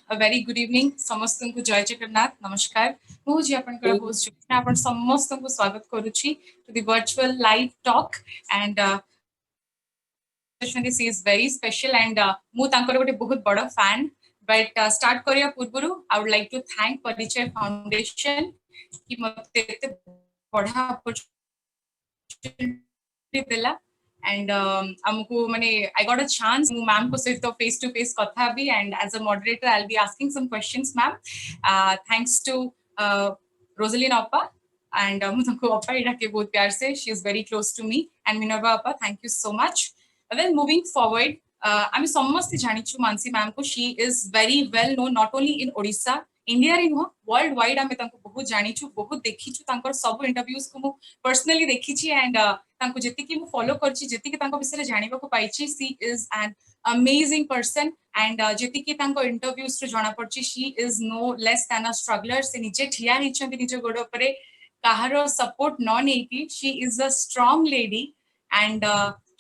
A very good evening. ସମସ୍ତଙ୍କୁ ଜୟ ଜଗନ୍ନାଥ ନମସ୍କାର ମୁଁ जी ଆପଣଙ୍କର host ଯୋଗିନା ଆପଣ ସମସ୍ତଙ୍କୁ ସ୍ୱାଗତ କରୁଛି to the virtual live talk and she is very special and ମୁଁ ତାଙ୍କର ଗୋଟେ ବହୁତ ବଡ fan but start କରିବା ପୂର୍ବରୁ I would like to thank Parichaya Foundation କି ମୋତେ ଏତେ ବଢିଆ opportunity ଦେଲା and amku mane I got a chance mu ma'am ko sahito face to face katha bhi and as a moderator I'll be asking some questions ma'am thanks to Rosaline appa and mu tanku appa idake bahut pyar se she is very close to me and Minerva appa thank you so much and then moving forward ami samaste janichu Mansi ma'am ko she is very well known not only in Odisha India रे नुह world wide आमे तांको बहुत जानिछु बहुत देखिछु तांकर सब interviews को मु पर्सनली देखिछि एंड तांको जति कि मु फॉलो करछि जति कि तांको विषय रे जानिबा को पाइछि she is an amazing person and जति कि तांको इंटरव्यूज रे जाना पड़छि she is no less than a struggler से निजे ठिया हिचंती निजे गोड़ उपरे काहारो सपोर्ट न नेकी she is a strong lady and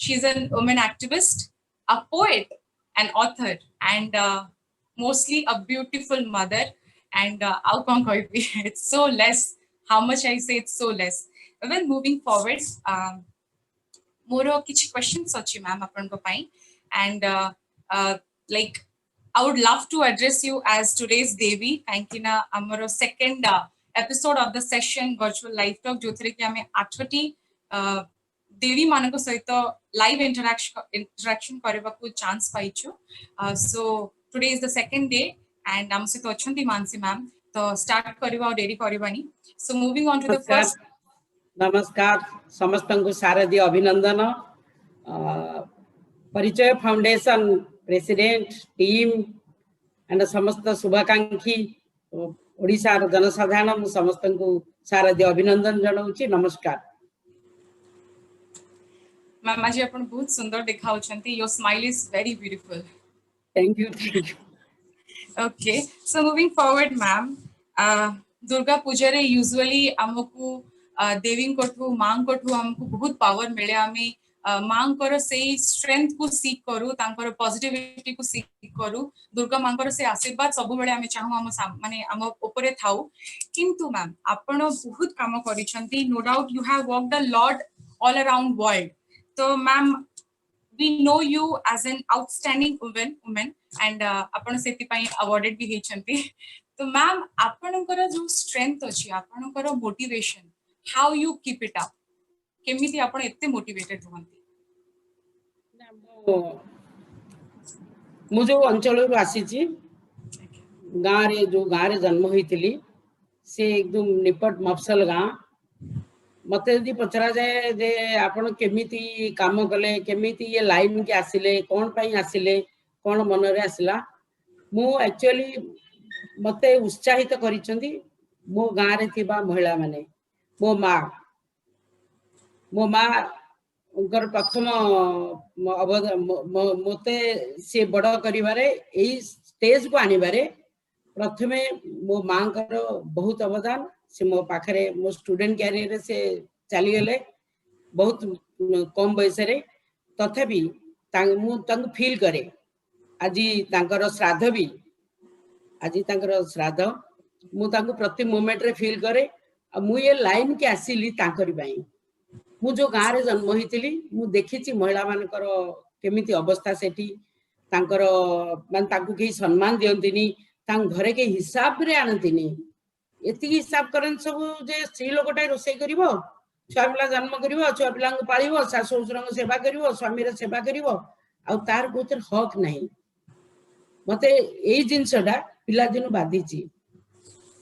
she is an women activist a poet an author and mostly a beautiful mother and it's so less how much I say it's so less well moving forward more kichi questions achi ma'am apanko pai and like I would love to address you as today's Devi thank you na amaro second episode of the session virtual live talk jothre ki ame 8 देवी मानको सहित live interaction करबा को chance पाइछु so today is the second day and हम से तो अछंती मानसी मैम तो स्टार्ट करबा डेरी करबानी so moving on to the first नमस्कार समस्तंकु शारदीय अभिनंदन परिचय फाउंडेशन प्रेसिडेंट टीम एंड समस्त शुभाकांक्षी ओडिसा जनसाधारण समस्तंकु शारदीय अभिनंदन जणाउछि नमस्कार मैम आज अपन बहुत सुंदर दिखाउ छंती your smile is very beautiful thank you okay so moving forward ma'am Durga Puja रे यूजुअली हमकु देवी कोठू मां कोठू हमकु बहुत पावर मिले आमे मां कर से स्ट्रेंथ को सीख करू तांकर पॉजिटिविटी को सीख करू दुर्गा मां कर से आशीर्वाद सब बेले आमे चाहू हम माने हम ऊपर थाउ किंतु मैम आपण बहुत काम करिसंती no doubt you have worked a lot all around world So ma'am, we know you as an outstanding woman and आपण सेति पई awarded भी हेचंती तो मैम आपनकर जो strength अछि आपनकर motivation how you keep it up केमिति आपण एते motivated रहंती मु जो अंचल रो आसीची गां रे जन्म होइतिली से एकदम निपट मफसल गां मते यदि पचरा जाए जे आपण केमिति काम कले केमिति ये लाइन के आसिले कोन पई आसिले कोन मन रे आसिला मु एक्चुअली मते उत्साहित करिसंती मो गां रे थिबा महिला माने मो मां उनकर प्रथम मते से बड़ करिवारे एई स्टेज को आनिबारे प्रथमे मो मां कर बहुत अवदान से मो पाखरे मो स्टूडेंट कैरियर से चली गले बहुत कम बयस रे तथापि मु तंग फील करे आज तांकर श्राद्ध भी आज तांकर श्राद्ध मु तांको प्रति मोमेंट रे फील करे मु ये लाइन के आसीली तांकरी बाई मु जो गां रे जन्म होइतिली मु देखिछि महिला मानकर केमिति अवस्था सेठी तांकर मान तांको के सम्मान दियंतिनी तांग घरे के हिसाब रे आनंतिनी एति हिसाब करन सब जे स्त्री लोकटा रोसई करिवो छुआ पिला जन्म करिवो छुआ पिला को पालिवो सासु ससुर सेवा करिवो स्वामी रे सेवा करिवो आ तार कोतर हक नाही मते एई जिंसडा पिला दिन बाधिची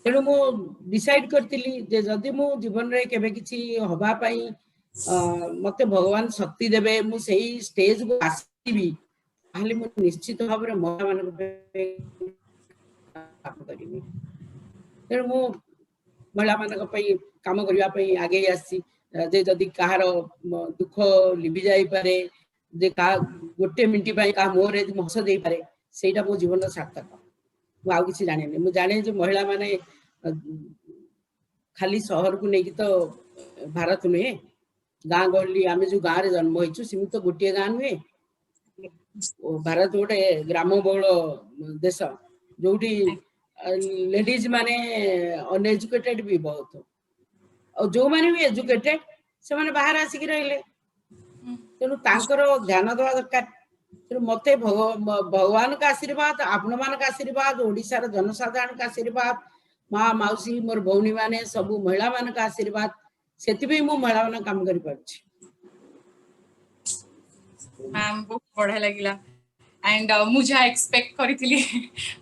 तेनु मु डिसाइड करतिली जे जदी मु जीवन रे केबे किछि होबा पई मते भगवान शक्ति देबे मु सेई स्टेज को आसीबी हाले मु निश्चित भाव रे महिला मान काम करिवि तेनु मु महिला मान काम करबा पई आगे आसी जे जदी कहार दुख लिबि जाई पारे जे का गोटे मिनिट पई का मोरे हस देई पारे सेटा मो जीवन सार्थक मु आ किछि जाने मु जाने जे महिला माने खाली शहर को नेकी तो भारत नुहे गाँ गली आमे जो गाँ रे जन्म होइछु सिमी तो गोटे गाँ नुहे भारत गोटे ग्राम बहुल देश जोठी लेडीज माने अनएजुकेटेड भी बहुत और जो माने भी एजुकेटेड से माने बाहर आसिक रहिले तेणु तांकर ध्यान देवा दरकार तेणु मते भगवान का आशीर्वाद आपण मान का आशीर्वाद ओडिशार जनसाधारण का आशीर्वाद माँ मौसी मोर भौणी माने सब महिला मान का आशीर्वाद से मु महिला मान काम करि पाछि मैम बहुत बढ़िया लगिला एंड मुझे एक्सपेक्ट करी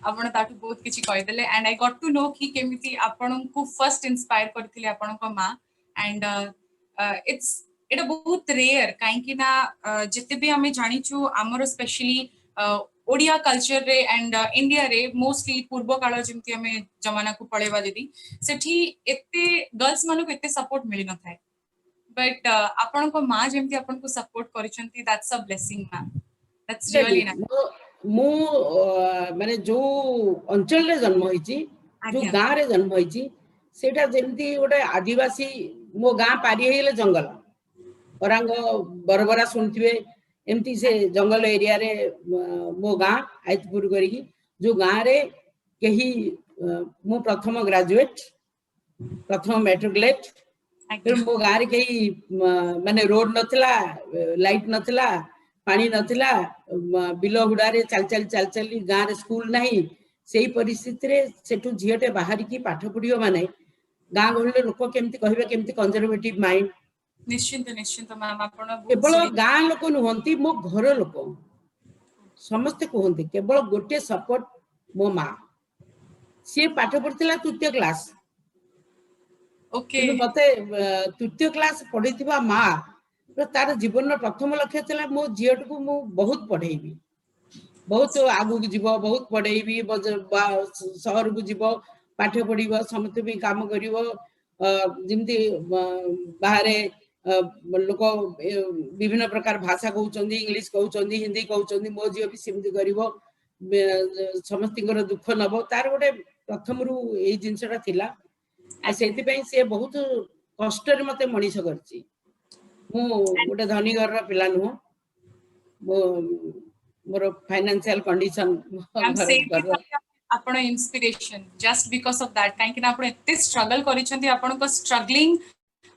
आपण ताटू बहुत किछि कहि देले and I got to know कि केमिति आपण को फर्स्ट इंस्पायर करथिले आपण को मां एंड इट्स एटा बहुत रेयर काहे कि ना जते भी हमें जानि छु हमर स्पेशली ओडिया कल्चर रे एंड इंडिया रे मोस्टली पूर्व काल जेमति हमें जमाना को पळेवा दीदी सेठी एते गर्ल्स मानो एते सपोर्ट मिलि न थाए बट आपण को मां जेमति आपण को सपोर्ट करिसंती that's a blessing ma'am that's really nice मु माने जो अंचल रे जन्म होईची जो गां रे जन्म होईची सेटा जेमति गोटे आदिवासी मो गां पारी हेले जंगल परांग बरबरा सुनथिबे एमती से जंगल एरिया रे मो गां आइतपुर करी जो गां रे केही मो प्रथम ग्रेजुएट प्रथम मैट्रिकुलेट फिर मो गां रे केही माने रोड नथिला लाइट नथिला पानी नथिला बिलो हुडा रे चल चल गां रे स्कूल नाही सेही परिस्थिति रे सेठु झियटे बाहरी की पाठ पढियो माने गां गहले लोक केमती कहिबे केमती कंजर्वेटिव माइंड निश्चिंत मैम आपण केवल गां लोक नुहंती मो घर लोक समस्त कहते केवल गोटे सपोर्ट मो मां सी पाठ पढ़िला तृतीय क्लास ओके मते तृतीय क्लास पढ़ी मां तार जीवन प्रथम लक्ष्य था मो झीट को मु बहुत पढ़ेबी बहुत आगू को जीव बहुत पढ़ेबी शहर को जीव पाठ पढ़ समस्त भी काम कर जमती बाहर लोक विभिन्न प्रकार भाषा कहते इंग्लिश कहते हिंदी कहते मो झील भी सेमती कर समस्त दुख नब तार गोटे प्रथम रू यही जिनसटा थिला से बहुत कष्ट मत मनीष कर गोटे धनी घर पिला नुह मोर फाइनेंशियल कंडीशन आपण inspiration just because of that काहे कि ना आपण एते स्ट्रगल करिसंती आपण को स्ट्रगलिंग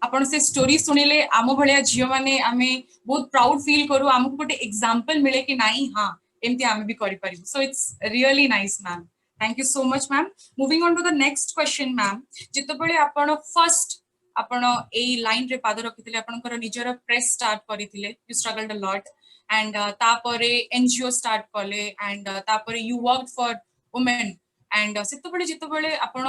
आपण से स्टोरी सुनिले आम भलिया झियो माने आमे बहुत प्राउड फील करू हमको गोटे एग्जांपल मिले कि नाही हां एमती आमे भी करि पारि so it's really nice ma'am thank you so much ma'am moving on to the next question ma'am जितो बळे आपण फर्स्ट आपण ए लाइन रे पाद रखिथिले आपनकर निजर प्रेस स्टार्ट करिथिले you struggled a lot and तापरे एनजीओ स्टार्ट कले एंड तापरे you work for women and सेतो बळे जितो बळे आपण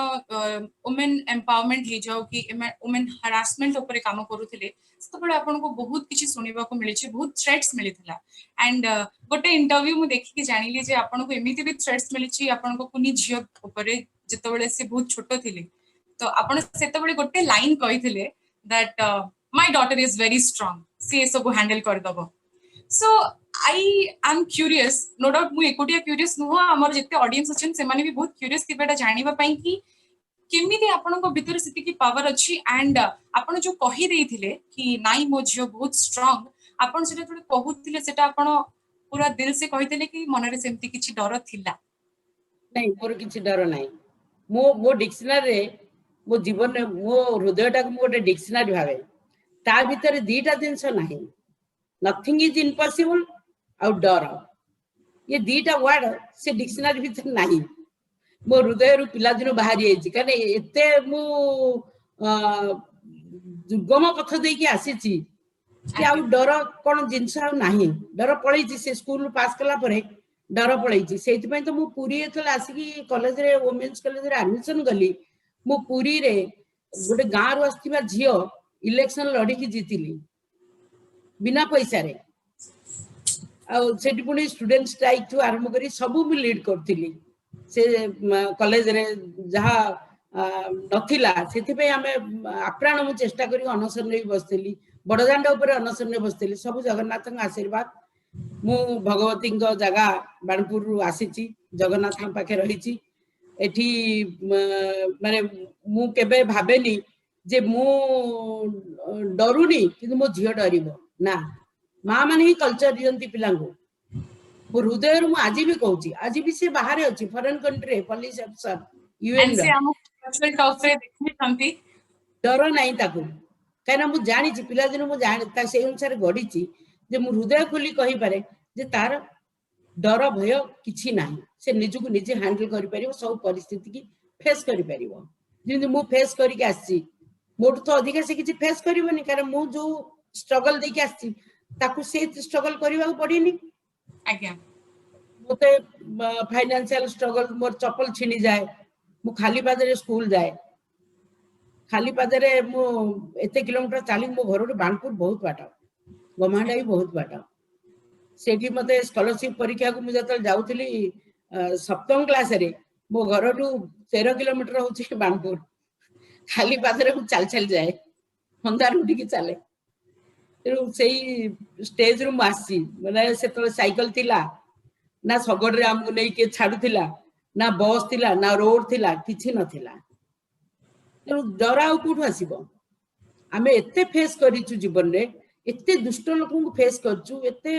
वुमेन एम्पावरमेंट हे जाऊ कि वुमेन हरासमेंट ऊपर काम करूथिले सेतो बळे आपण को बहुत किछि सुनिबा को मिले छि बहुत थ्रेट्स मिलिथिला एंड गोटे इंटरव्यू मु देखि कि जानिले जे आपण को एमिति भी थ्रेट्स मिलि छि आपण को कुनी झियो ऊपर जितो बळे से बहुत छोटो थिले तो आपण सेतो बळे गोटे लाइन कहिथिले that my daughter is very strong she सब हैंडल कर दबो so I am curious no doubt मु एकोटिया क्यूरियस नुह हमर जते ऑडियंस अछन से माने भी बहुत क्यूरियस थिबेटा जानिबा पई कि केमिति आपण को भीतर सिटी की पावर अछि एंड आपण जो कहि देथिले कि नाई मो जियो बहुत स्ट्रांग आपण सेटा थोड़े कहूथिले सेटा आपण पूरा दिल से कहिथिले कि मन रे सेमति किछि डर थिला नहीं मोर किछि डर नाही मो डिक्शनरी रे मो जीवन में मो हृदयटा को गोटे डिक्शनरी भावे ता भीतर दीटा जिंस नाही नथिंग इज इम्पॉसिबल आउ डर ये दीटा वर्ड से डिक्शनरी भीतर नाही मो हृदय रु पिला दिन बाहरी आइछि काने एते मु दुर्गम पथ दे के आसीछि कि आउ डर कोन जिंस आउ नाही डर पळैछि से स्कूल पास कला परे डर पळैछि सेति पय तो मु पूरी एतले आसी कॉलेज रे वुमेन्स कॉलेज रे एडमिशन गली मु पूरी रे गोटे गां रु आस्थिबा झियो इलेक्शन लड़ी की जीतिली बिना पैसा रे आ सेठी पुनी स्टूडेंट स्ट्राइक टू आरंभ करी सब भी लीड करथिली से कॉलेज रे जहा नथिला सेति पे हमें आप्राण मु चेष्टा करी अनशन रे बसथिली बड़दांड ऊपर अनशन रे बसथिली सब जगन्नाथ का आशीर्वाद मु भगवती जगह बाणपुर रु आसीची जगन्नाथ पाखे रहीची एठी माने मु केबे भाबेनी जे मु डरुनी कि मो झियो डरिबो ना मां माने ही कल्चर दियंती पिलांगो मो हृदय मु आज भी कहूँ आज भी से बाहर अच्छी फॉरेन कंट्री पुलिस अफसर यूएन एंड से हम वर्चुअल टॉक रे देखि छंती डर नहीं ताकू कहीं मु जानी पिला दिन मु जानी से अनुसार गढ़ी जे मु हृदय खोली कहि पारे जे तार डर भय किछि नाही से निजु निजे हैंडल करि परिबो सब परिस्थिति की फेस करि परिबो जिंदे मु फेस करिक आसी मोट तो अधिक से किछि फेस करिवनी कारण मु जो स्ट्रगल देके आसी ताकू से स्ट्रगल करबा पड़िनी आज्ञा मते फाइनेंशियल स्ट्रगल मोर चप्पल छिनी जाए मु खाली पादरे स्कूल जाए खाली पादरे मु एते किलोमीटर चाली मो घर बाणपुर बहुत बाट गमांडा भी बहुत बाट सेठी मते स्कॉलरशिप परीक्षा को मु जतल जाउथली सप्तम क्लास रे मो घर 13 किलोमीटर होची बाणपुर खाली पादरे मु चल चल जाए अंधार उठी की चले तेणु से स्टेज रु आसी माने से तो साइकिल थिला ना सगड़ रे हमको नहीं के छाडुथिला ना बस थिला ना रोड थिला किछि नथिला तेणु डर आउ कोठु आसीबो आमे एते फेस करिचु जीवन रे एते दुष्ट लोकन को फेस करचु एते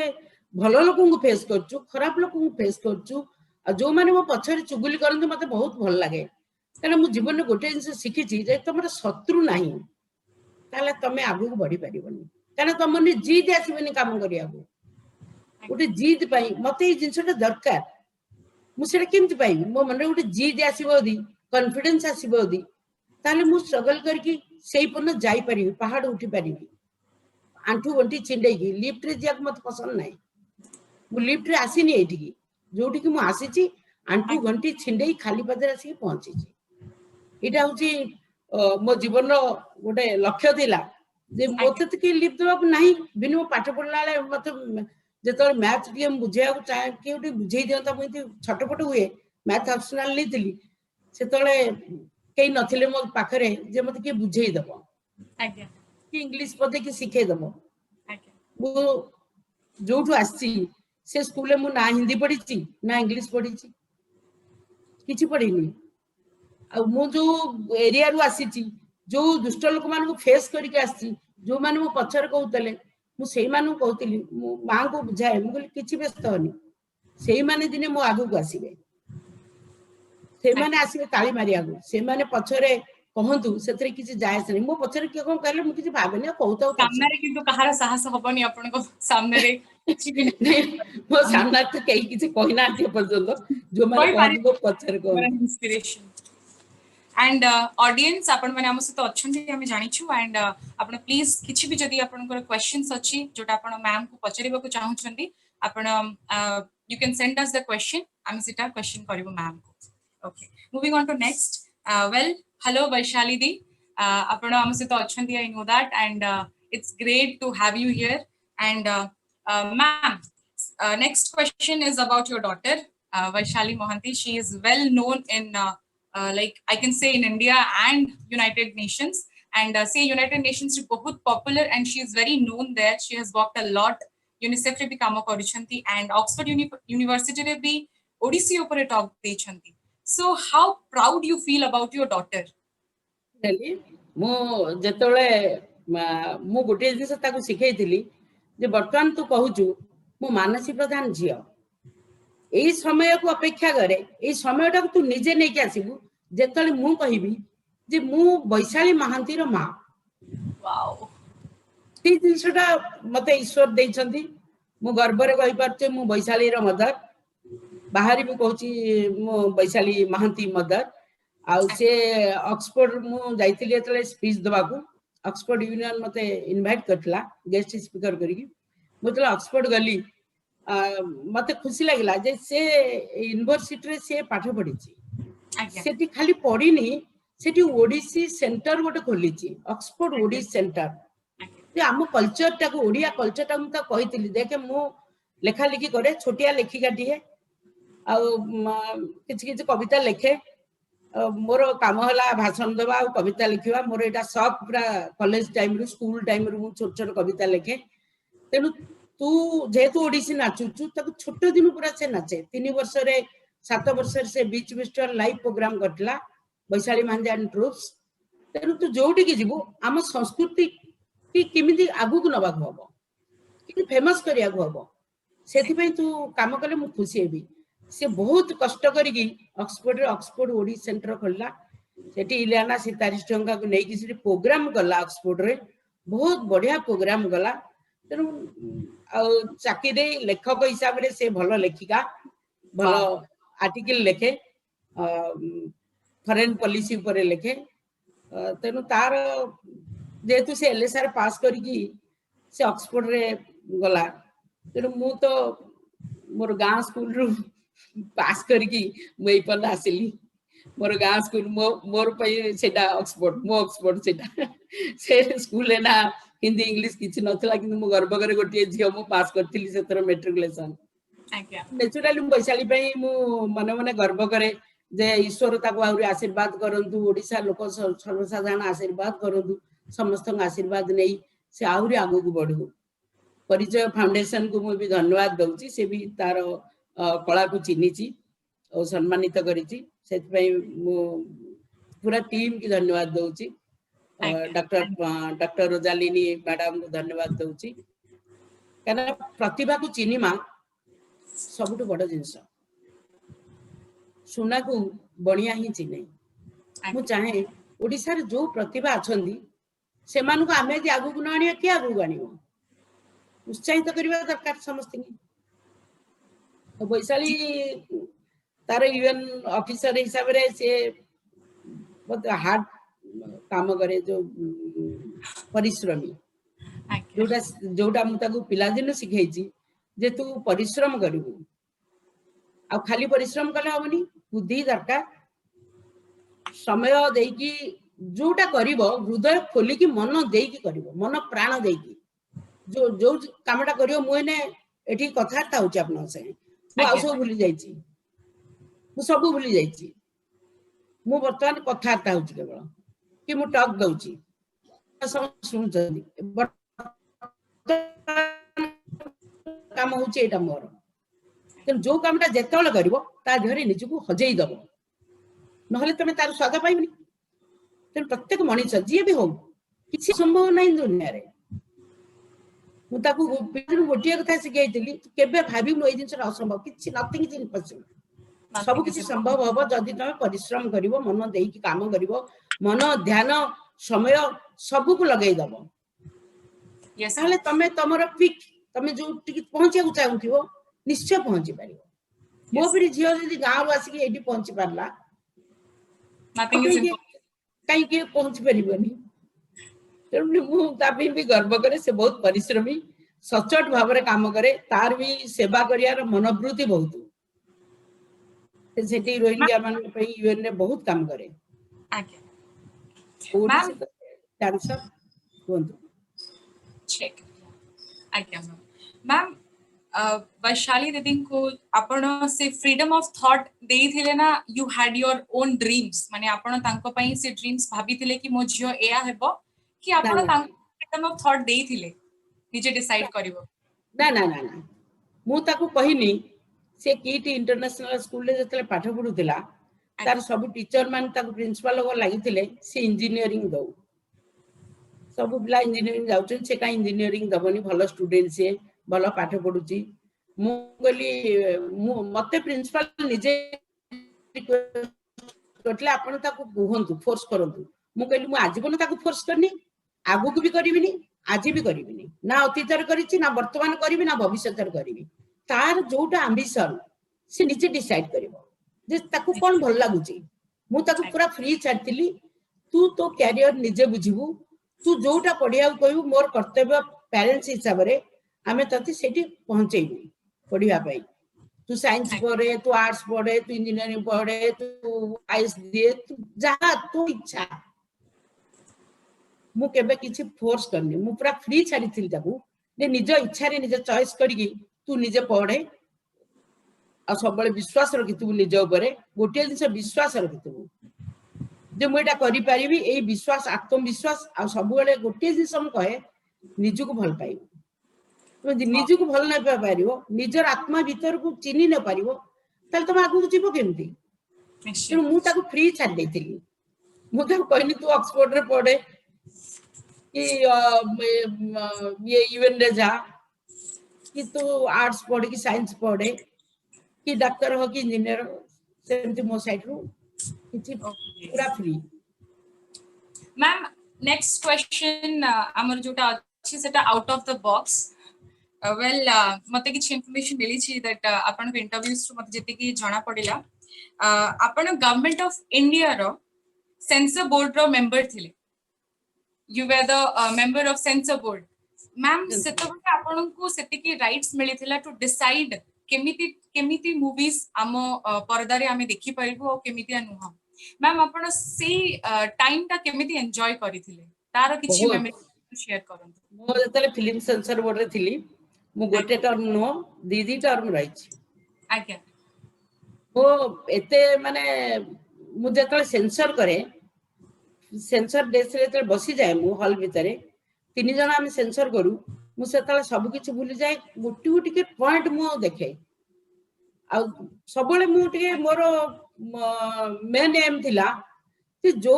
भलो लोकन को फेस करचु खराब लोकन को फेस करचु आ जो माने मो पछरे चुगुली करन मते बहुत भल लागे कारण मु जीवन रे गोटे जिंस सिखिची जे तमरा शत्रु नाही ताले तमे आगु बढ़ी परिबनी कारण तमने जीत आसीबनी काम करिया को गोटे जीत पाई मते ई जिंसटा दरकार मु सेटा केमति पाइबी मो मन रे गोटे जीत आसीबो दी कॉन्फिडेंस आसीबो दी ताले मु स्ट्रगल करके सेई पन जाई परिबी पहाड़ उठी परिबी आंठू गंठी छिंडे की लिफ्ट रे जाक मत पसंद नाही मु लिफ्ट रे आसीनी एठी की जोठी की मु आसीची आंठू गंठी छिंडे खाली पादरे आसी पहुंचीची एटा होची मो जीवन रो गोटे लक्ष्य थिला जे मोते त के लिफ्ट देबा नाही बिनु पाठ पढला ले मते जेतो मैथ डी बुझिया को चाहे के उठी बुझेई दियंता मते छटपट हुए मैथ ऑप्शनल लेतिली सेतले केई नथिले मो पाखरे जे मते के बुझेई दबो आज्ञा कि इंग्लिश पदे कि सिखे दबो आज्ञा मु जोठु आसी से स्कूल में मु ना हिंदी पढ़ी ना इंग्लिश पढ़ी किछि पढ़ीनी आ मु जो एरिया रु आसी जो दुष्ट लोक मान को फेस करके आसी जो माने मो पछर कहउतले मु सेई मानु कहउतली मु मां को बुझाए मु कहली किछि व्यस्त होनी सेई माने दिने मो आगु को आसीबे सेई माने आसीबे ताली मारिया को से माने पछरे कहंतु सेतरे किछि जायस नहीं मो पछरे के कोन कहले मु किछि भाबेनी कहउताउ सामने रे किंतु कहार साहस होबनी आपन को सामने रे किछि भी मो सामने तो केई किछि कहिना आती पर्यंत जो माने कहंतु पछरे को इंस्पिरेशन एंड ऑडियंस आपण माने हम सहित अछंती हम जानिछु एंड आपण प्लीज किछि भी जदी आपण को क्वेश्चंस अछि जोटा आपण मैम को पचरिबा को चाहू छंती आपण you can send us the question हम सेटा क्वेश्चन करबो मैम को okay moving on to next well hello Vaishali di आपण हम सहित अछंती I know that and it's great to have you here and ma'am next question is about your daughter Vaishali Mohanty. She is well known in like I can say in India and United Nations, and say United Nations is बहुत popular and she is very known there. She has worked a lot. UNICEF रे भी काम करिसंती and Oxford University रे भी ओडिसी ऊपर talk देछंती. So how proud you feel about your daughter? really मो जेतोले मो गोटे जिंस ताको सिखैतिली जे वर्तमान तू कहूचु मो मानसी प्रधान झियो एई समय को अपेक्षा करे एई समयटा तू निजे नै के आसीबु जेतले मु कहिबी जे मु वैशाली महांती रो मां वाओ ती जिंसटा मते ईश्वर दैछंती मु गर्व रे कहि पारछे मु वैशाली रो मदर बाहरी भी कहूची मु वैशाली महांती मदर आ से ऑक्सफोर्ड मु जाइतिली एतले स्पीच दबा को ऑक्सफोर्ड यूनियन मते इनवाइट करतला गेस्ट स्पीकर करी मु तले ऑक्सफोर्ड गली मते खुशी लागला जे से यूनिवर्सिटी रे से पाठ पढीची सेठी खाली पढीनी सेठी ओडिसी सेंटर गोटे खोलीची ऑक्सफोर्ड ओडिसी सेंटर जे हम कल्चर टा को ओडिया कल्चर टा हम कहितली देखे मु लेखा लिखी करे छोटिया लेखिका दिए आ किछ किछ कविता लिखे मोर काम हला भाषण देबा आ कविता लिखिबा मोर एटा शौक पूरा कॉलेज टाइम रू स्कूल टाइम रू छोट छोट कविता लिखे तेनु तू जेतु ओडिसी नाचुचु तक छोट दिन पूरा से नाचे 3 वर्ष रे 7 वर्ष से बीच मिस्टर लाइव प्रोग्राम करतला वैशाली महांती एंड ट्रूप्स तेनु तू जोटी के जीवो आम संस्कृति की किमिति आगु को नबा हबो कि फेमस करिया को हबो से तू काम कले मु खुशी हेबी से बहुत कष्ट करी ऑक्सफोर्ड ओडी सेंटर खोलला सेठी इलियाना सीतारिश टंका को नहीं कि प्रोग्राम गला ऑक्सफोर्ड रे बहुत बढ़िया प्रोग्राम गला तेणु चाकरी लेखक हिसाब से से भल लेखिका भल आर्टिकल लेखे फॉरेन पॉलिसी ऊपर लेखे तेणु तार जेहेतु से एलएसआर पास करी से ऑक्सफोर्ड रे गला तेणु मु तो मोर गाँ स्कूल रु पास करके मुई पर आसिली मोर गाँ स्कूल मोर सेटा ऑक्सफोर्ड मो ऑक्सफोर्ड सेटा से स्कूल ना हिंदी इंग्लिश किछि नथला किंतु मु गर्व करे गोटे झियो मु पास करथिली सेतर मैट्रिकुलेशन नेचुरली वैशाली पई मु मने मने गर्व करे जे ईश्वर ताको आउरी आशीर्वाद करंतु ओडिसा लोक सर्वसाधारण आशीर्वाद करंतु समस्त आशीर्वाद नै से आउरी आगु को बढ़ू परिचय फाउंडेशन को मुझे धन्यवाद दूची से भी तार कला को चिन्ही और सम्मानित करी पूरा टीम की धन्यवाद दूची डॉक्टर रोजालिनी मैडम को धन्यवाद दूची कहना प्रतिभा को चिन्हिमा सबुठ बड़ जिनस सुना को बणिया ही चिन्हे मु चाहे ओडिसा रे जो प्रतिभा अछंदी से मानु को आमे जे आगु को न आनिया के आगु आनियो उत्साहित करवा दरकार समस्त वैशाली तार यूएन ऑफिसर हिसाब रे से बहुत हार्ड काम करे जो परिश्रमी जोटा जोटा मु ताकू पिला दिन सिखाई जे तू परिश्रम करिवु आ खाली परिश्रम कले होबनी बुद्धि दरकार समय देकी जोटा करिवो हृदय खोली की मन देकी करिवो मन प्राण देकी जो जो कामटा करियो मुने एठी कथार्ता होची आपन से मु आ सब भूली जाईची मु सब भूली जाईची मु वर्तमान कथार्ता होची केवल कि मु टॉक दउची सब सुनछनी काम होची एटा मोर तेन जो कामटा जेतले करिवो ता धरे निजको हजेई दबो नहले तमे तार स्वाद पाइबनी तेन प्रत्येक मनुष्य जी भी हो किसी संभव नहीं दुनिया रे मुझे गोटे कथा शिखाई केबे भाभी मु जिन असंभव किसी नथिंग इज इम्पॉसिबल सब किसी संभव हम जदि तुम परिश्रम कर मन दे काम कर मन ध्यान समय सब को लगे दब तमें तुम पिक तुम जो पहुंचा चाहूथो निश्चय पहुंची पार मो पीढ़ी झील जब गाँव रू आसिक ये पहुंची पारा कहीं पहुंची पारनी तेणु मुझे भी गर्व करे से बहुत परिश्रमी सचोट भाव में काम करे तार भी सेवा करियार मनोवृत्ति बहुत से रोहिंग्या मान यूएन ने बहुत काम करे मैम वैशाली दीदी को आपण से फ्रीडम ऑफ थॉट देई थिले ना you had your own dreams माने आपण तांको पई से ड्रीम्स भाबी थिले कि मो झियो एया हेबो कि आपण फ्रीडम ऑफ थॉट देई थिले निजे डिसाइड करिवो ना ना ना ना मु ताको कहिनी से कीटी इंटरनेशनल स्कूल ले जतले पाठ पढुतिला तार सब टीचर मान ताको प्रिंसिपल को लागि थिले से इंजीनियरिंग दो सब बिला इंजीनियरिंग जाउछन से का इंजीनियरिंग दबनी भलो स्टूडेंट से भलो पाठ पढुची मु गली मते प्रिंसिपल निजे टोटली आपण ताको कहंतु फोर्स करंतु मु कहली मु आजीवन ताको फोर्स करनी आगु को भी करिविनी आज भी करिविनी ना अतीत रे करिछि ना वर्तमान करिवि ना भविष्यत रे करिवि तार जोटा एम्बिशन से निजे डिसाइड करिवो जे ताको कोन भल लागुची मु ताको पूरा फ्री छाड़तिली तू तो कैरियर निजे बुझिबू तू जोटा पढिया कहू मोर कर्तव्य पेरेंट्स हिसाब रे आमे तती सेठी पहुंचेबू पढिया पाई तू साइंस पढे तू आर्ट्स पढे तू इंजीनियरिंग पढे तू आईएएस दिए तू जहा तू इच्छा मु केबे किछि फोर्स करनी मु पूरा फ्री छाड़ी थिल ताकू जे निज इच्छा रे निज चॉइस करिकी तू निजे पढे आ सब विश्वास रखितु निज ऊपर गोटे दिन विश्वास रखितु जे मु एटा करि परिबी ए विश्वास आत्मविश्वास आ सब बेले गोटे दिन हम कहे निजको भल पाइबो तो निजको भल न पाइबो निजर आत्मा भीतर को चिन्हि न पारिबो तले तुम आगु जीवो केमती तो मु ताको फ्री छाड़ देथिली मु ताको कहनी तू ऑक्सफोर्ड रे पढे कि ये यूएन रे जा कि तू आर्ट्स पढ़ कि साइंस पढ़े कि डॉक्टर हो कि इंजीनियर सेमती मो साइड रू किछि पूरा फ्री। मैम नेक्स्ट क्वेश्चन हमर जोटा अछि सेटा out of the box well मते किछि इंफॉर्मेशन मिली छी दैट आपण के इंटरव्यूज मते जति कि जाना पड़िला आपण गवर्नमेंट ऑफ इंडिया रो सेंसर बोर्ड रो मेंबर थिले you were the member of censor board ma'am सेतबे आपण को सेति की राइट्स मिली थिला टू डिसाइड केमिति केमिति मूवीज आम पर्दा रे आमे देखि पाइबो और केमिति नुह मैम आपण से टाइम ता केमिति एन्जॉय करिथिले तार किछि मेमोरी शेयर करन मो जतले फिल्म सेंसर बोर्ड रे थिली मु गोटे टर्म नो दीदी टर्म रही आज्ञा मो एते माने मु जतले सेंसर करे सेंसर डेस रे जतले बसी जाय मु हॉल भितरे तीन जण हम सेंसर करू मु सेतले सब किछि भूली जाय गुटी गुटी के पॉइंट मु देखे आ सबले मु टिके मोर मेन एम थिला कि जो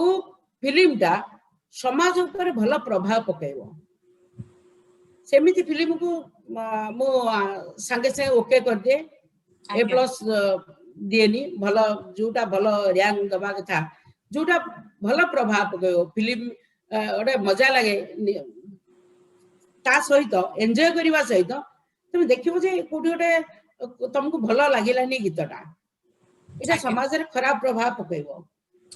फिल्म टा समाज ऊपर भल प्रभाव पकेबो सेमिति फिल्म को मो संगे से ओके कर दे ए प्लस दिएनी भल जोटा भल रैंक दबा कथा जोटा भल प्रभाव पकेबो फिल्म ओडे मजा लागे ता सहित एन्जॉय करबा सहित तुम देखिबो जे कोठी ओडे तुमको भल लागिलानी गीतटा एटा समाज रे खराब प्रभाव पकेबो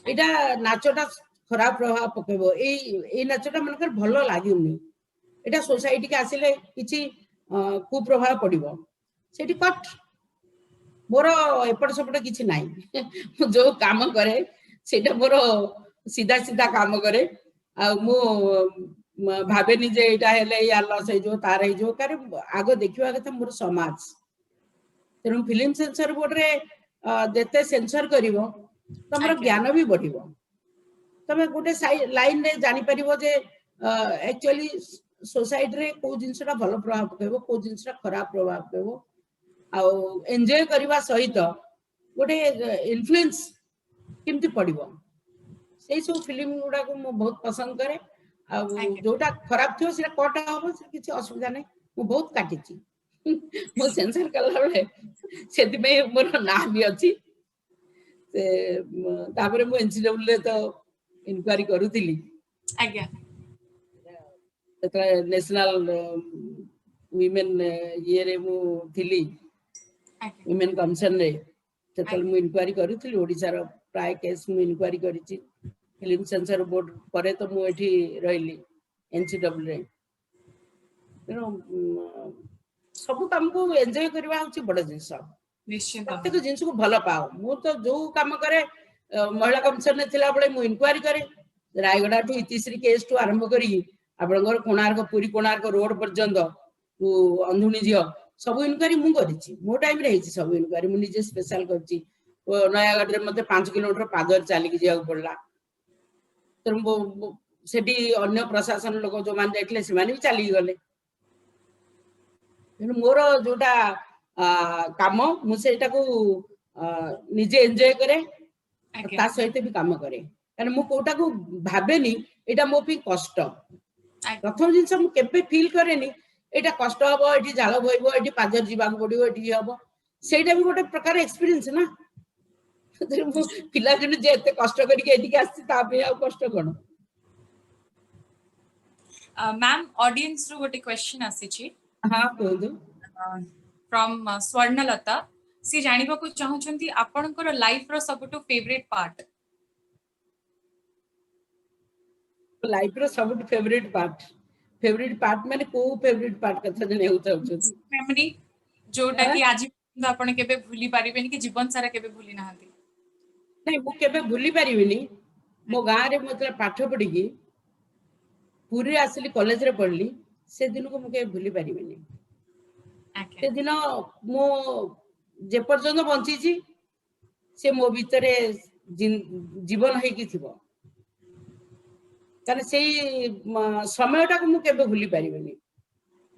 एटा नाचटा खराब प्रभाव पकेबो ए नाचटा मनकर भल लागिउनी एटा सोसाइटी के आसिले किछि कु प्रभाव पड़िबो सेठी कट मोर एपट सपट किछि नाही जो काम करे सेटा मोर सीधा सीधा काम करे आ मु भाबेनी जे एटा हेले या लस हे जो तार हे जो करे आगो देखिबा कथा मोर समाज तेनु फिल्म सेंसर बोर्ड रे देते सेंसर करिवो तमरो ज्ञान भी बढ़िबो तमे गोटे लाइन रे जानि परिबो जे एक्चुअली सोसाइटी रे को जिंसटा भलो प्रभाव पकेबो को जिंसटा खराब प्रभाव पकेबो आ एन्जॉय करबा सहित गोटे इन्फ्लुएंस किमति पड़िबो सेई सब फिल्म गुडा को मो बहुत पसंद करे आ जोटा खराब थियो सेटा कोटा होबो से किछि असुविधा नै मो बहुत काटिछि मो सेंसर कला बळे सेति में मोर ना भी अछि से तापरे मो एनसीडब्ल्यू ले तो इंक्वायरी करूतिली आज्ञा तत्रा नेशनल वुमेन ये रे मु थिली वुमेन कमिशन रे ततल मु इंक्वायरी करूतिली ओडिसा रो प्राय केस मु इंक्वायरी करिछि फिल्म सेंसर बोर्ड परे तो मु एठी रहिली एनसीडब्ल्यू रे सब काम को एन्जॉय करबा होछि बड़ जिंस निश्चित प्रत्येक जिंस को भलो पाओ मु तो जो काम करे महिला कमिशन ने थिला बळे मु इंक्वायरी करे रायगडा टू इतिश्री केस टू आरंभ करी आपनगर कोणार्क पुरी कोणार्क रोड पर्यंत अंधुनी जियो सब इंक्वायरी मु करिछि मो टाइम रे हिछि सब इंक्वायरी मु निजे स्पेशल करछि नयागढ़ रे मते 5 किलोमीटर पादर चाली के जिया पड़ला तो सेठी अन्य प्रशासन लोक जो मान जाइतले से माने भी चाली गले मोर जोटा काम मु सेटा को निजे एन्जॉय करे ता सहित भी काम करे कारण मु कोटा को भाबेनी एटा मो पी कष्ट प्रथम जिंस मु केबे फील करेनी एटा कष्ट हबो एठी झाल बइबो एठी पाजर जीवाक पड़िबो एठी हबो सेटा भी गोटे प्रकार एक्सपीरियंस ना मु पिला जने जे एते कष्ट करी के एठी के आसी ता पे आ कष्ट कोन मैम ऑडियंस रो गोटे क्वेश्चन आसी छी हां कोदो फ्रॉम स्वर्णलता सी जानिबा को चाहउछंती आपनकर लाइफ रो सबटो फेवरेट पार्ट माने को फेवरेट पार्ट कथा जने होता होछ मेमोरी जोटा कि आज आपण केबे भूली पारिबेनी कि जीवन सारा केबे भूली नाहंती नहीं मु केबे भूली पारिबिनी मो गां रे मतलब पाठ पढ़ी की पूरी आसली कॉलेज रे पढ़ली से दिन को मु के भूली पारिबिनी से दिन मो जे पर्यंत बंची छी से मो भीतरे जीवन है कि थिबो कारण से समयटा को मु केबे भूली पारिबिनी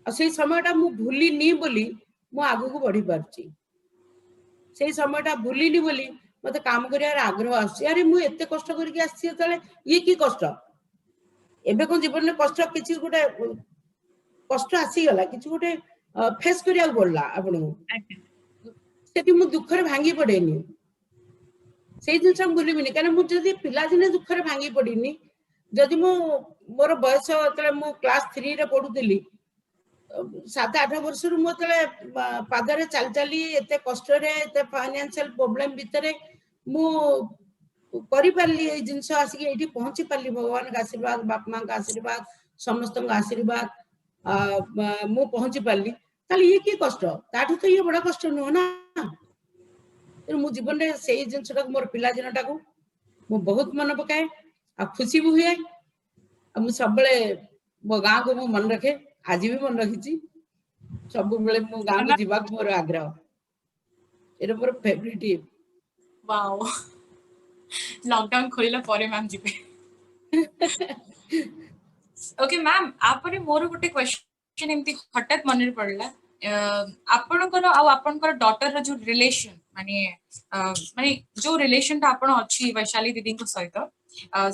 आ से समयटा मु भूली नी बोली मु आगु को बढ़ी पारची से समयटा भूली नी बोली मते काम करियार आग्रह आसी अरे मु एते कष्ट करके आसी तले ये की कष्ट एबे को जीवन में कष्ट किछि गोटे कष्ट आसी गला किछि गोटे फेस करिया पड़ला आपण सेठी मु दुखरे भांगी पड़ेनी से जिनस भूलिबिनी कारण मु जदि पिला दिने दुखरे भांगी पड़िनी जदि मु मोर बयस तले मु क्लास 3 रे पढुतली 7-8 वर्ष रु मते पादरे चल चली एते कष्ट रे एते फाइनेंशियल प्रॉब्लम भितरे मु करि परली ए जिनस आसी एठी पहुंची परली भगवान का आशीर्वाद बाप मां का आशीर्वाद समस्त का आशीर्वाद मु पहुंची परली ताली ये की कष्ट ताठू तो ये बड़ा कष्ट न हो ना मु जीवन रे सेही जिनसटा मोर पिला दिनटा को मु बहुत मन पकाए आ खुशी भी हुए आ मु सबले मो गां को मु मन रखे आज भी मन रखी सब बेले मो गां को जीवा मोर आग्रह एरो मोर फेवरेट वाओ लॉकडाउन खोलिला परे मैम जीबे ओके मैम आपरे मोर गोटे क्वेश्चन एमती हठात मन पड़ला आपनकर आ आपनकर डॉटर रो जो रिलेशन माने जो रिलेशन ता आपण अछि वैशाली दीदी को सहित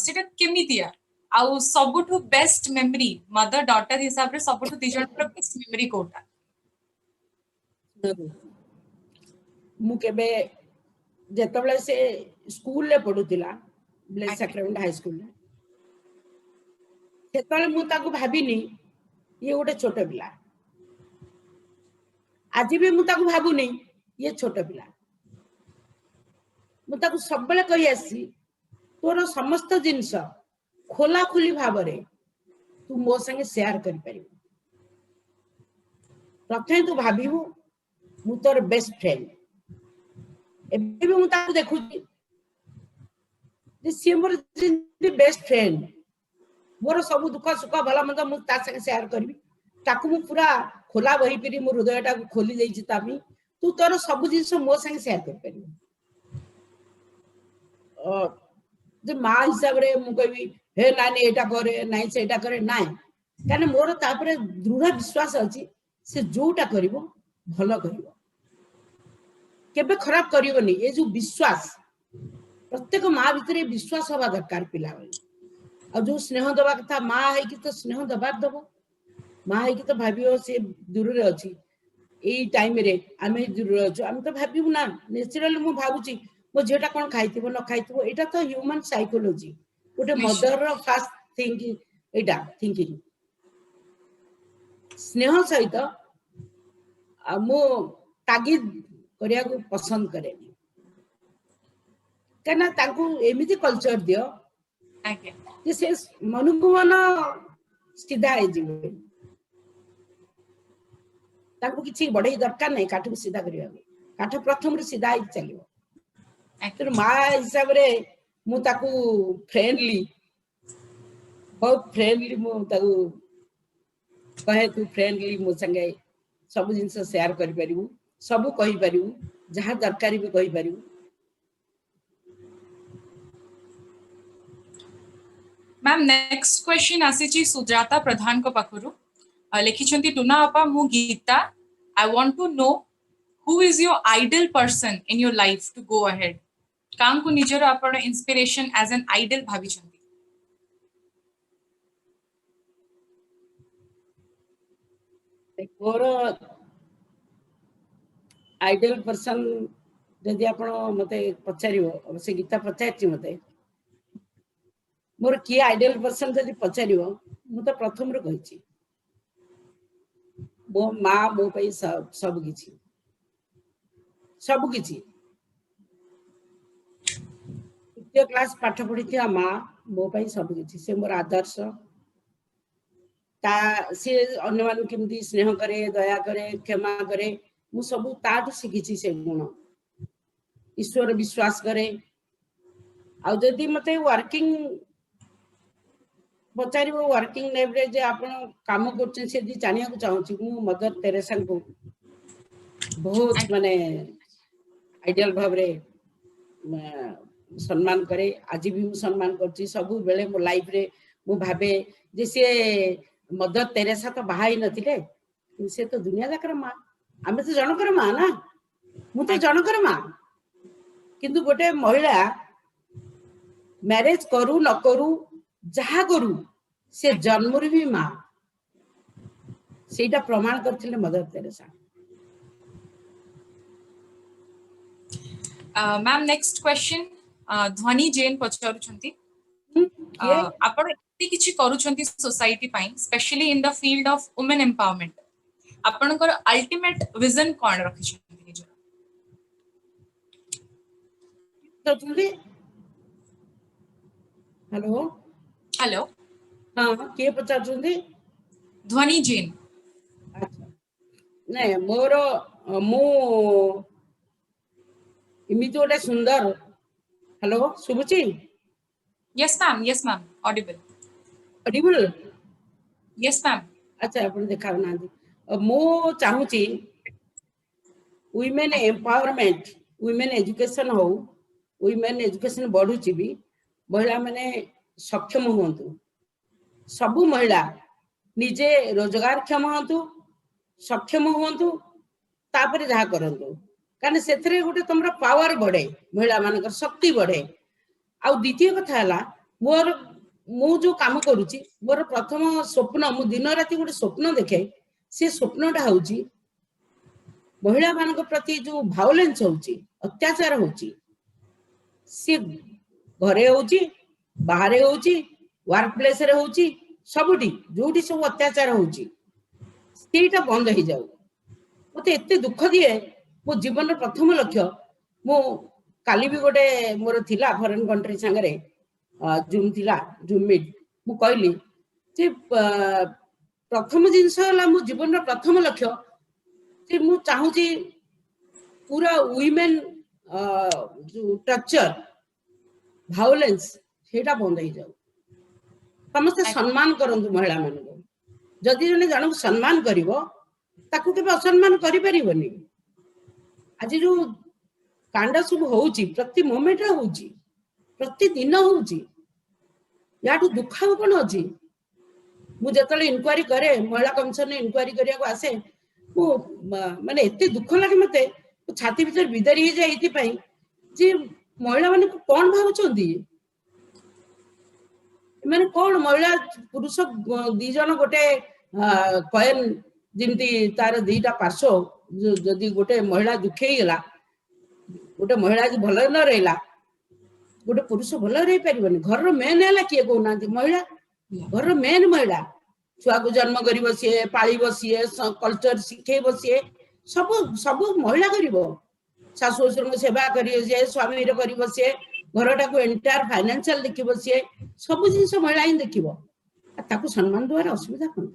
सेटा केमितिया आउ सबुठु बेस्ट मेमोरी मदर डॉटर हिसाब रे सबुठु दिजन रो बेस्ट मेमोरी कोटा मु केबे जेतबले से स्कूल ले पढुतिला ब्लेस सैक्रामेंट हाई स्कूल सेतले मु ताको भाबिनी ये गोटे छोट पिला आज भी मु ताको भाबुनी ये छोट पिला मु ताको सबले कहि आसी तोर समस्त जिंस खोला खुली भाबरे तू मो संगे शेयर करि परिबो प्रथमे तू भाबिबो मु तोर बेस्ट फ्रेंड एबे भी मु ताको देखुची जे सी मोर बेस्ट फ्रेंड मोर सब दुख सुख भला मंद मु ता संगे शेयर करबी ताकू मु पूरा खोला बही पिरी मो हृदयटा को खोली देइची तामी तू तोर सब जिंस मो संगे शेयर कर परिबो जे मां हिसाब रे मु कहबी हे नानी एटा करे नाइ सेटा करे नाइ कारण मोर तापरे दृढ़ विश्वास अछि से जोटा करिवो भलो करिवो केबे खराब करिवोनी ए जो विश्वास प्रत्येक मां भितरे विश्वास होबा दरकार पिला आ जो स्नेह दबा कथा मां है कि तो स्नेह दबा दबो मां है कि तो भाबियो से दूर रे अछि एई टाइम रे आमे दूर रे अछि आमे तो भाबिबु ना नेचुरली मु भाबुची मो जेटा कोन खाइतिबो न खाइतिबो एटा तो ह्यूमन साइकोलॉजी गोटे मदर रो फास्ट थिंकिंग एटा थिंकिंग स्नेह सहित मो तागिद करिया को पसंद करेनी केना ताकू एमिति कल्चर दियो जे से मनु को मन सीधा है जीवन ताकू किछि बढई दरकार नै काठ को सीधा करिया काठ प्रथम रे सीधा ही चलियो तो मां हिसाब रे मु ताकू फ्रेंडली बहुत फ्रेंडली मु ताकू कहे तू फ्रेंडली मो संगे सब जिंस शेयर करि परिबू सब कहि परिबू जहा दरकारी भी कहि परिबू मैम नेक्स्ट क्वेश्चन आसीची सुजाता प्रधान को पाखरु लिखिछंती टुना अपा मु Geeta I want to know who is your idol person in your life to go ahead काम को निजर आपण इंस्पिरेशन एज एन आइडल भाबिछंती मोर आइडल पर्सन जदि आपण मते पचारिबो अवश्य गीता पचारची मते मोर की आइडल पर्सन जदि पचारिबो मु तो प्रथम रे कहिची मो मां मो पई सब किछि द्वितीय क्लास पाठ पढ़ी थी मां मो पई सब किछि से मोर आदर्श ता से अन्य मान केमती स्नेह करे दया करे क्षमा करे मु सब ताठू शिखिछि से गुण ईश्वर विश्वास करे आ जदि मते वर्किंग पचारिबो वर्किंग लाइफ रे जे आपण काम करछन से दी जानिया को चाहूची मु मदर तेरेसा को बहुत माने आइडियल भाव रे सम्मान करे आज भी मु सम्मान करछि सब बेले मो लाइफ रे मु भाबे जे से मदर तेरेसा तो बाहाई नथिले से तो दुनिया जाकर मां आमे तो जनकर मां ना मु तो जनकर मां किंतु गोटे महिला मैरिज करू न करू जहा करू से जन्म भी मां ସେଇଟା ପ୍ରମାଣ କରିଥିଲେ ମଦର ତେରେସା। मैम नेक्स्ट क्वेश्चन ध्वनि जैन पचारुछंती आपण एति किछि करूछंती सोसाइटी पई specially in the field of women empowerment आपणकर अल्टीमेट विजन कोन रखिछंती निजर हेलो हेलो हाँ के पचारुछंती ध्वनि जैन अच्छा नहीं मोर मु इमिति गोटे सुंदर हेलो शुभुची yes ma'am audible yes ma'am अच्छा अपन देखा ना मु चाहूची वुमेन एम्पावरमेंट वुमेन एजुकेशन हो वुमेन एजुकेशन बढ़ुची भी महिला माने सक्षम हुंतु सबु महिला निजे रोजगार क्षम हुंतु सक्षम हुंतु तापर जहा करंतु कारण सेथरे गोटे तुमरा पावर बढ़े महिला मानकर शक्ति बढ़े आ द्वितीय कथा हला मोर मु जो काम करूची मोर प्रथम स्वप्न मु दिन राति गोटे स्वप्न देखे से स्वप्नटा होची महिला मानक प्रति जो वायलेंस होची अत्याचार होची से घरे होची बाहरे होची वर्क प्लेस रे होची सबुठी जोठी सब अत्याचार होची सेटा बंद हो जाऊ मते एते दुख दिए मो जीवन प्रथम लक्ष्य मो काली भी गोटे मोर थिला फॉरेन कंट्री संगरे जूम थिला जूम मीट मु कहली जे प्रथम जिंस हला मो जीवन प्रथम लक्ष्य जे मु चाहूची पूरा वुमेन जो टर्चर वायलेंस सेटा बंद हो जाऊ समस्त सम्मान करंतु महिला मानक जदि जने जनक सम्मान करिवो ताकू के असम्मान करि परिबोनी आज जो कांड सब होउची प्रति मोमेंट रे होउची प्रति दिन होउची याटू दुखाव कोन अछि मु जतले इंक्वायरी करे महिला कमिशन ने इंक्वायरी करिया को आसे मु माने एते दुख लागे मते छाती भीतर बिदारी हे जाय इति पई जे महिला माने कोन भाबुचंदी माने कोन महिला पुरुष दी जन गोटे कॉइन जिमती तार दीटा पार्श्व जदि गोटे महिला दुखे गला गोटे महिला भल न रहिला गोटे पुरुष भल रही परिबनी घर मेन है किए कहना महिला घर मेन महिला छुआ को जन्म करी बसिए पाली बसिए कल्चर शिखे बसिए सब सब महिला करिवो सासु ससुर को सेवा करी जे स्वामी रे करी बसिए घरटा को एंटायर फाइनेंशियल देखि बसिए सब जिंस महिला ही देखिवो ताको सम्मान द्वारा असुविधा कोन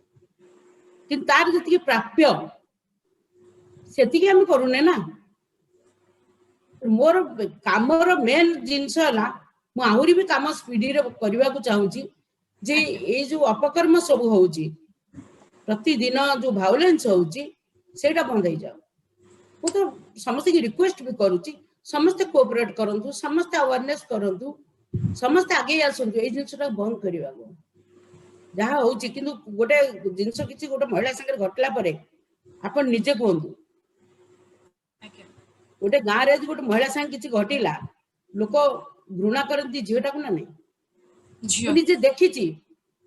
कि तार जति प्राप्य सेति हम करूने ना मोर कामर मेन जिंस हला मु आहुरी भी काम स्पीडी रे करबा को चाहूची जे ए जो अपकर्म सब होउची प्रतिदिन जो वायलेंस होउची सेटा बंद हो जाओ मु तो समस्त की रिक्वेस्ट भी करूची समस्त कोऑपरेट करंतु समस्त अवेयरनेस करंतु समस्त आगे आसंतु ए जिंसटा बंद करबा को जहा होउची किंतु गोटे जिंस किछि गोटे महिला संगे घटला परे आपण निजे कोंतु गोटे गाँ रे गोटे महिला संगे किछि घटिला लोक घृणा करंती झीटा को ना नहीं निजे देखिछि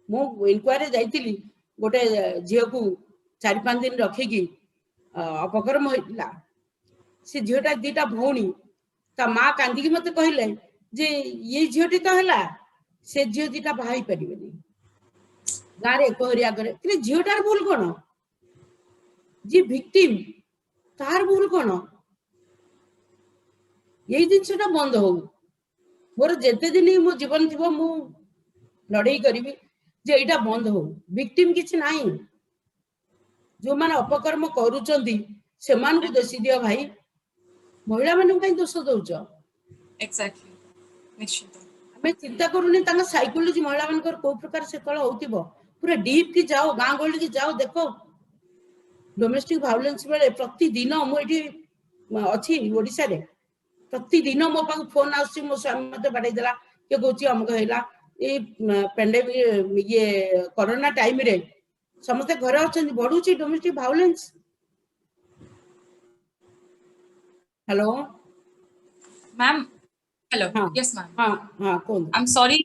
मु इंक्वायरी जाइतिली गोटे झील को 4-5 दिन रखिकी अपकर्म होइला से झीटा दीटा भौणी ता माँ कांदी मते कहले जे ये झीटी तो हला से झी दीटा बाहाई परिबेनी गाँ रे कहरिया करे कि झीटार भूल कोन जी विक्टिम तार भूल कोन यही जिनसटा बंद हो मोर जेते दिन मो जीवन थिबो मु लड़ाई करिवि जे एटा बंद हो विक्टिम किछ नाही जो माने अपकर्म करूचंदी से मान को दोषी दियो भाई महिला माने कहीं दोष दउच एक्जेक्टली निश्चित हमें चिंता करूनी तांगा साइकोलॉजी महिला मानकर को प्रकार से तळ होतिबो पूरा डीप की जाओ गां गली की जाओ देखो डोमेस्टिक वायलेंस बेले प्रति दिन मु एठी अछि ओडिसा रे प्रति दिन मो पाक फोन आसी मो स्वामी मते बाडै देला के कहूची हमक हैला ए पेंडेमिक ये कोरोना टाइम रे समस्त घर अछन बढ़ुची domestic violence hello ma'am hello हाँ यस मैम हाँ हाँ कौन I am sorry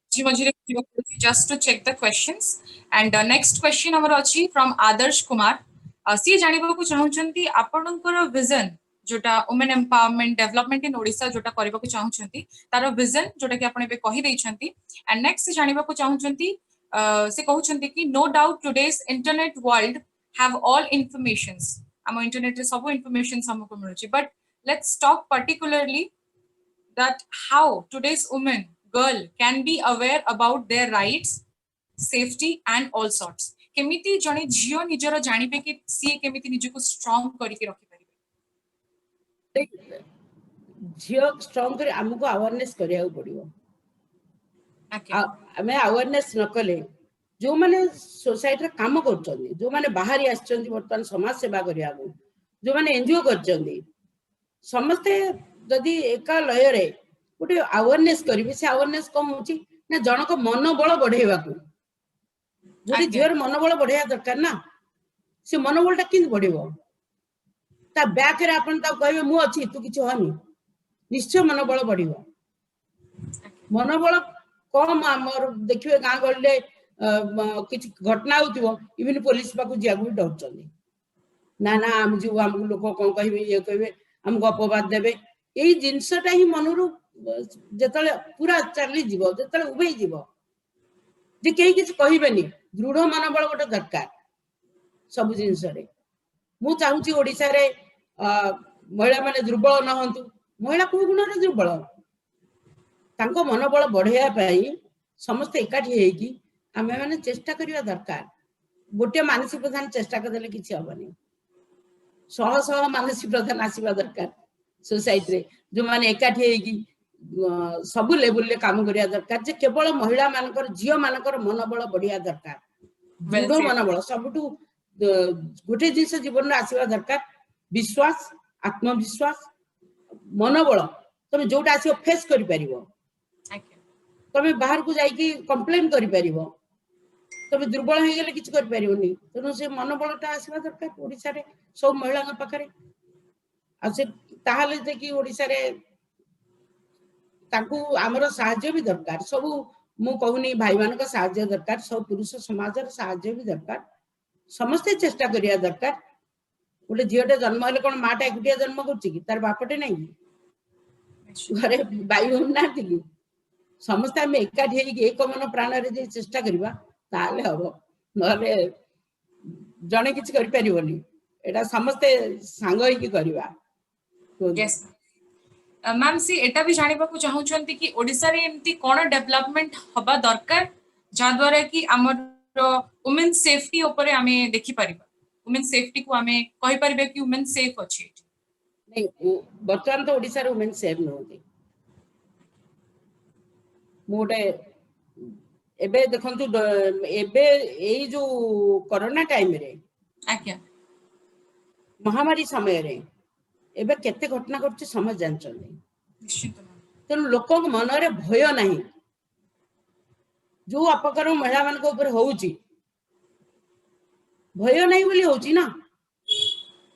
just to check the questions and next question our achi from Adarsh Kumar सी जानबा को चाहूछंती आपनकर विजन जोटा women empowerment development in Odisha जोटा करबा को चाहूछंती तार विजन जोटा कि आपने बे कहि दैछंती एंड नेक्स्ट जानबा को चाहूछंती से कहउछंती कि no doubt today's internet world have all informations हम इंटरनेट रे सब इन्फॉर्मेशंस हमको मिलुची but let's talk particularly that how today's women girl can be aware about their rights safety and all sorts केमिति जने झियो निजरो जानिबे कि सी केमिति निजको स्ट्रांग करके रखि परिबे झियो स्ट्रांग करे हमको अवेयरनेस करिया पड़ियो हमें अवेयरनेस न कले जो माने सोसाइटी रे काम करछन्ती जो माने बाहरी आछन्ती वर्तमान समाज सेवा करिया जो माने एनजीओ करछन्ती समस्त जदि एका लय रे गोटे अवेयरनेस करिवे से अवेयरनेस कम होची ना जनक मनोबल बढ़ेबा को जदि झियर मनोबल बढ़िया दरकार ना से मनोबलटा किन बढ़िबो ता बैक रे अपन ता कहबे मु अछि तू किछ होनी निश्चय मनोबल बढ़िबो मनोबल कम हमर देखिबे गां गले किछ घटना होतिबो इवन पुलिस पाकु जियागु डर चली ना ना हम जो हम लोग कोन कहबे ये कहबे हमको अपवाद देबे एई जिंसटा ही मनरु जेतले पूरा चली जीवो जेतले उबे जीवो जे केही किछ कहिबेनी दृढ़ मनोबल गोटे दरकार सब जिंस रे मु चाहूची ओडिसा रे महिला माने दुर्बल न हंतु महिला को गुण रे दुर्बल तांको मनोबल बढ़िया पई समस्त एकाठी हेकी आमे माने चेष्टा करिया दरकार गोटे मानसिक प्रधान चेष्टा करले किछ हबनी सह सह मानसिक प्रधान आसीबा दरकार सोसाइटी रे जो माने एकाठी हेकी सब लेवल ले काम करिया दरकार जे केवल महिला मानकर जियो मानकर मनोबल बढ़िया दरकार दृढ़ मनोबल सबटू गोटे जिंस जीवन रे आसीबा दरकार विश्वास आत्मविश्वास मनोबल तमे जोटा आसीबो फेस करि परिबो तमे बाहर को जाई कि कंप्लेन करि परिबो तमे दुर्बल हे गेले किछ करि परिबोनी तनो से मनोबलटा आसीबा दरकार ओडिसा रे सब महिला पाखरे आ से ताहाले जे कि ओडिसा रे ताकू हमरो सहायता भी दरकार सब मु कहूनी भाई मान का सहायता दरकार सब पुरुष समाज रे सहायता भी दरकार समस्त चेष्टा करिया दरकार गोटे झियोटे जन्म हेले कोन माटा एकुटिया जन्म करछि कि तार बापटे नै घरे भाई बहन ना थी समस्त हम एकाठी हेकी एक मन प्राण रे जे चेष्टा करबा ताले हबो नले जणे किछ करि परिबोनी एटा समस्त सांग हेकी करबा यस मैम सी एटा भी जानिबा को चाहूछंती कि ओडिसा रे एमती कोन डेवलपमेंट हबा दरकार जा द्वारा कि हमर वुमेन सेफ्टी ऊपर हमें देखि परिबा वुमेन सेफ्टी को हमें कहि परिबे कि वुमेन सेफ अछि नहीं बर्तमान तो ओडिसा रे वुमेन सेफ न होती मोटे एबे देखंतु एबे एई जो कोरोना टाइम रे आज्ञा महामारी समय रे एबे केते घटना करछि समझ जानछन्ती निश्चित तेनु लोक मन रे भय नाही जो अपकर्म महिला मान को ऊपर होउची भय नाही बोली होउची ना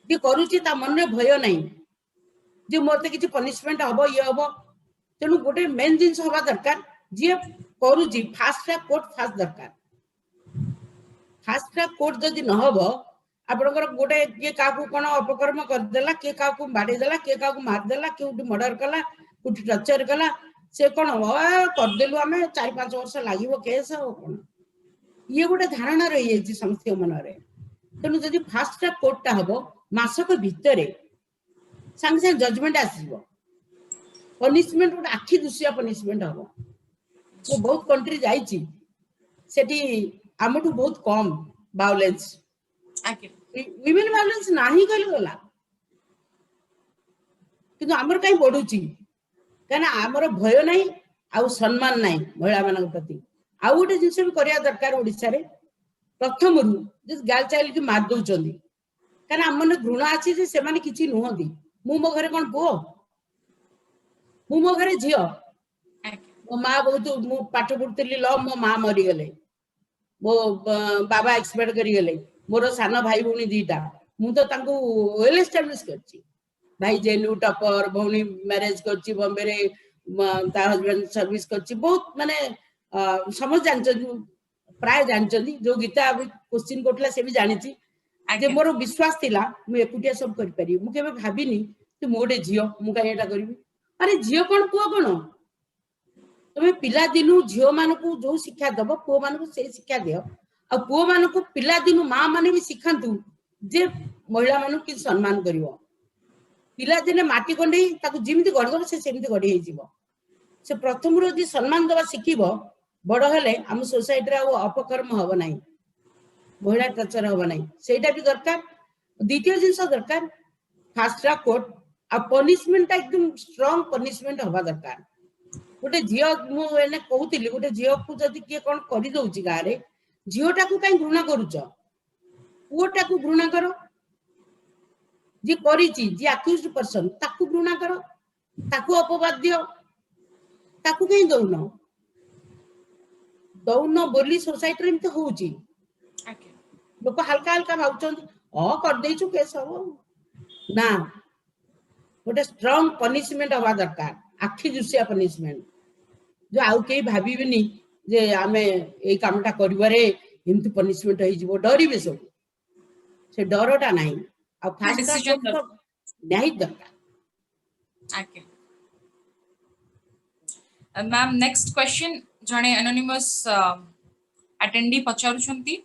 जे करूची ता मन रे भय नाही जे मोते किछि पनिशमेंट हबो ये हबो तेनु गोटे मेन जिंस हबा दरकार जे करूची फास्ट ट्रैक कोर्ट फास्ट दरकार फास्ट ट्रैक कोर्ट जदि न हबो आपनकर गोटे के काकू कोन अपकर्म कर देला के काकू बाडी देला के काकू मार देला के उठी मर्डर कला उठी टर्चर कला से कोन कर देलु हमें 4-5 वर्ष लागिवो केस हो कोन ये गोटे धारणा रही है समस्त मन रे तेनु जदि फास्ट ट्रैक कोर्ट ता हबो मासक भीतर संग संग जजमेंट आसीबो पनिशमेंट गोटे आखि दुसिया पनिशमेंट हबो वो बहुत कंट्री जाईची सेठी हमटू बहुत कम वायलेंस विमेन वायलेंस नाही कहले गला किंतु हमर काई बढ़ुची काना हमर भय नाही आ सम्मान नाही महिला मानक प्रति आ गोटे जिंस भी करिया दरकार ओडिसा रे प्रथम रु जे गाल चाइल की मार दउचंदी काना हमने घृणा अछि जे से माने किछि नहंदी मु मो घरे कोन पुओ मु मो घरे झियो मो मां बहुत मु पाठ पढुतली ल मो मां मरि गेले मो बाबा एक्सपायर करी गेले मोर सान भाई भौणी दीटा मु तो तांको वेल एस्टैब्लिश करछि भाई जेनु टॉपर भौणी मैरिज करछि बॉम्बे रे ता हस्बैंड सर्विस करछि बहुत माने समझ जानछ प्राय जानछी जो गीता अभी क्वेश्चन कोटला से भी जानिछि जे मोर विश्वास थिला मु एकुटिया सब कर पारि मु केबे भाबिनी कि मोडे झियो मु काई एटा करबी अरे झियो कोन पुओ कोन तमे पिला दिनु झियो मानकू जो शिक्षा दबो पुओ मानकू से शिक्षा दियो आ पुओ मानकू पिला दिनु मां माने भी सिखांतु जे महिला मानकू कि सम्मान करिवो पिला दिने माटी कोंडी ताकू जिमिति गढ दबो से सेमिति गढी हे जिवो से प्रथम रो जे सम्मान दबा शिखिबो बड़ हेले हम सोसाइटी रे अपकर्म हबो नाही महिला टचर हबो नाही सेटा भी दरकार द्वितीय जिंस दरकार फास्ट ट्रैक कोर्ट आ पनिशमेंट एकदम स्ट्रांग पनिशमेंट हबा दरकार गोटे झियो मु एने कहूतिली गोटे झियो को जदी के कोन करि दउची गारे झियोटा को काई घृणा करूच पुओटा को घृणा करो जे करिची जे अक्यूज्ड पर्सन ताकू घृणा करो ताकू अपवाद दियो ताकू कहीं दौन बोली सोसाइटी रे तो होउची लोक हल्का हल्का भावचन कर देचु केस हो ना गोटे स्ट्रांग पनिशमेंट हवा दरकार आखि जुसिया पनिशमेंट जो आउ के भाबिबिनी जे आमे ए कामटा करिवारे हिंती पनिशमेंट होई जिवो डरिबे सब से डरटा नाही आ फास्ट डिसीजन नाही दरकार ओके मैम नेक्स्ट क्वेश्चन जने एनोनिमस अटेंडी पचारुछंती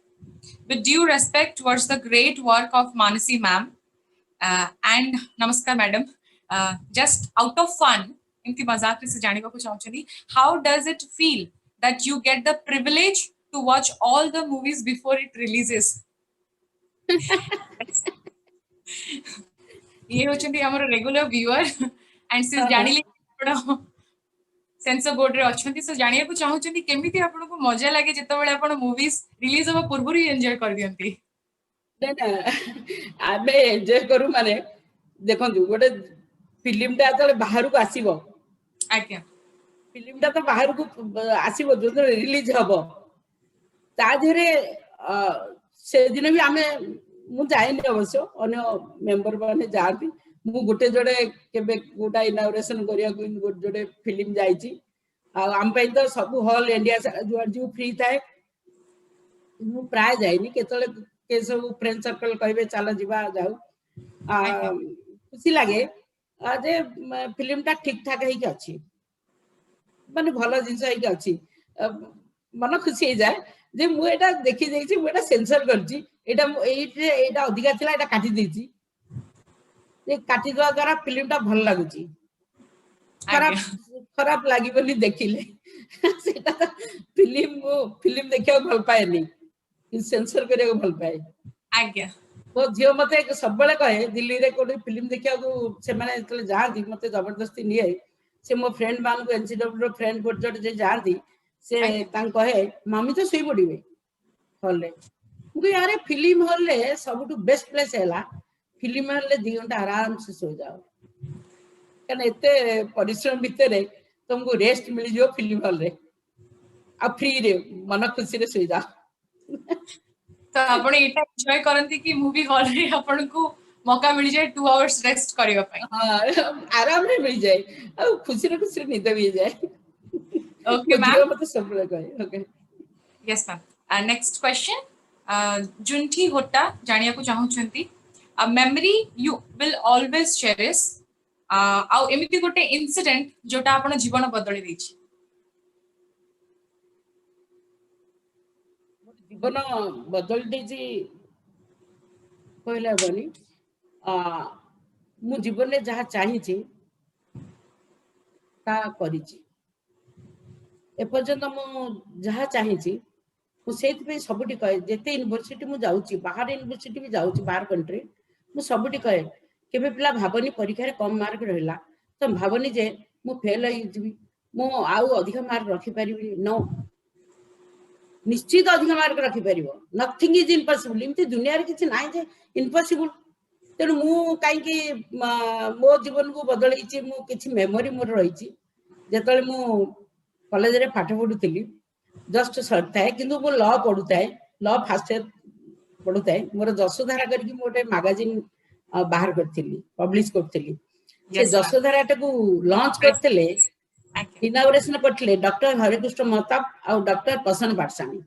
with due respect towards the great work of Manasi ma'am and namaskar madam just out of fun imti mazak se janiba ko chahchani how does it feel that you get the privilege to watch all the movies before it releases ye hochandi amar regular viewer and since janili sensor board रे अछंती से जानिया को चाहउछंती केमिति आपन को मजा लागे जते बेले आपन मूवीज रिलीज होबा पूर्व ही एन्जॉय कर दियंती ना आबे एन्जॉय करू माने देखंतु गोटे फिल्म ता जले बाहर को आसीबो आज्ञा फिल्म ता तो बाहर को आसीबो जो रिलीज हबो ता धरे से दिन भी आमे मु जाइनी अवश्य अन्य मेंबर माने जाती मु गोटे जोड़े केबे गोटा इनॉग्रेशन करिया को जोड़े फिल्म जाईची आ हम पे तो सब हॉल इंडिया जो फ्री थाए मु प्राय जाइनी केतले के सब फ्रेंड सर्कल कहबे चलो जीवा जाऊ खुशी लागे जे फिल्म ता ठीक ठाक है कि अछि माने भलो जिंस है कि अछि मन खुशी हो जाए जे मु एटा देखि देछि मु एटा सेंसर करछि एटा अधिका थिला एटा काटी देछि ये काटी दवा द्वारा फिल्म टा भल लागुची खराब लागी बोली देखिले सेटा तो फिल्म देखिया भल पाए नहीं सेंसर करे भल पाए आज्ञा वो झियो मते सब बेले कहे दिल्ली रे कोडी फिल्म देखिया को से माने तले जाती मते जबरदस्ती निए से मो फ्रेंड मान को एनसीडब्ल्यू रो फ्रेंड गोट जे जाती से तां कहे मम्मी तो सोई पड़िबे हॉल रे मु यार फिल्म हॉल रे सबटू बेस्ट प्लेस हैला फिल्म हॉल रे 2 घंटा आराम से सो जाओ कन एते परिश्रम भितरे तुमको रेस्ट मिल जो फिल्म हॉल रे आ फ्री रे मन खुशी रे सो जाओ तो आपण एटा एन्जॉय करंती कि मूवी हॉल रे आपण को मौका मिल जाए 2 आवर्स रेस्ट करियो पई हां आराम रे मिल जाए आ खुशी रे नींद भी जाए ओके मैम मत सब लगे okay yes ma'am next question जुंठी होटा जानिया को चाहउछंती a memory you will always cherish आ एमिति गोटे इंसिडेंट जोटा आपण जीवन बदली दैछि जीवन बदली दैछि कहले बनी मु जीवन में जहा चाहि छी ता करि छी ए पर्यंत मु जहा चाहि छी मु सेति पे सबटी कहे जेते यूनिवर्सिटी मु जाउची बाहर यूनिवर्सिटी भी जाउची बाहर कंट्री मु सबटी कहे केबे पिला भाबनी परीक्षा रे कम मार्क रहला त भाबनी जे मु फेल होई जिवि मु आउ अधिक मार्क रखि परिबि नो निश्चित अधिक मार्क रखि परिबो नथिंग इज इम्पॉसिबल इमती दुनिया रे किछ नाही जे इम्पॉसिबल तेनु मु काई कि मो जीवन को बदलै छी मु किछ मेमोरी मोर रही छी जेतले मु कॉलेज रे पाठ पढुतली जस्ट सरताए किंतु मो लॉ पढुताए लॉ फास्ट ईयर पढुताए मोर जसोधारा करके मोटे मैगजीन बाहर करथिली पब्लिश करथिली से जसोधाराटा को लॉन्च करथिले इनॉग्रेशन करथिले डॉक्टर हरिकृष्ण महताब और डॉक्टर प्रसन्न पाठसानी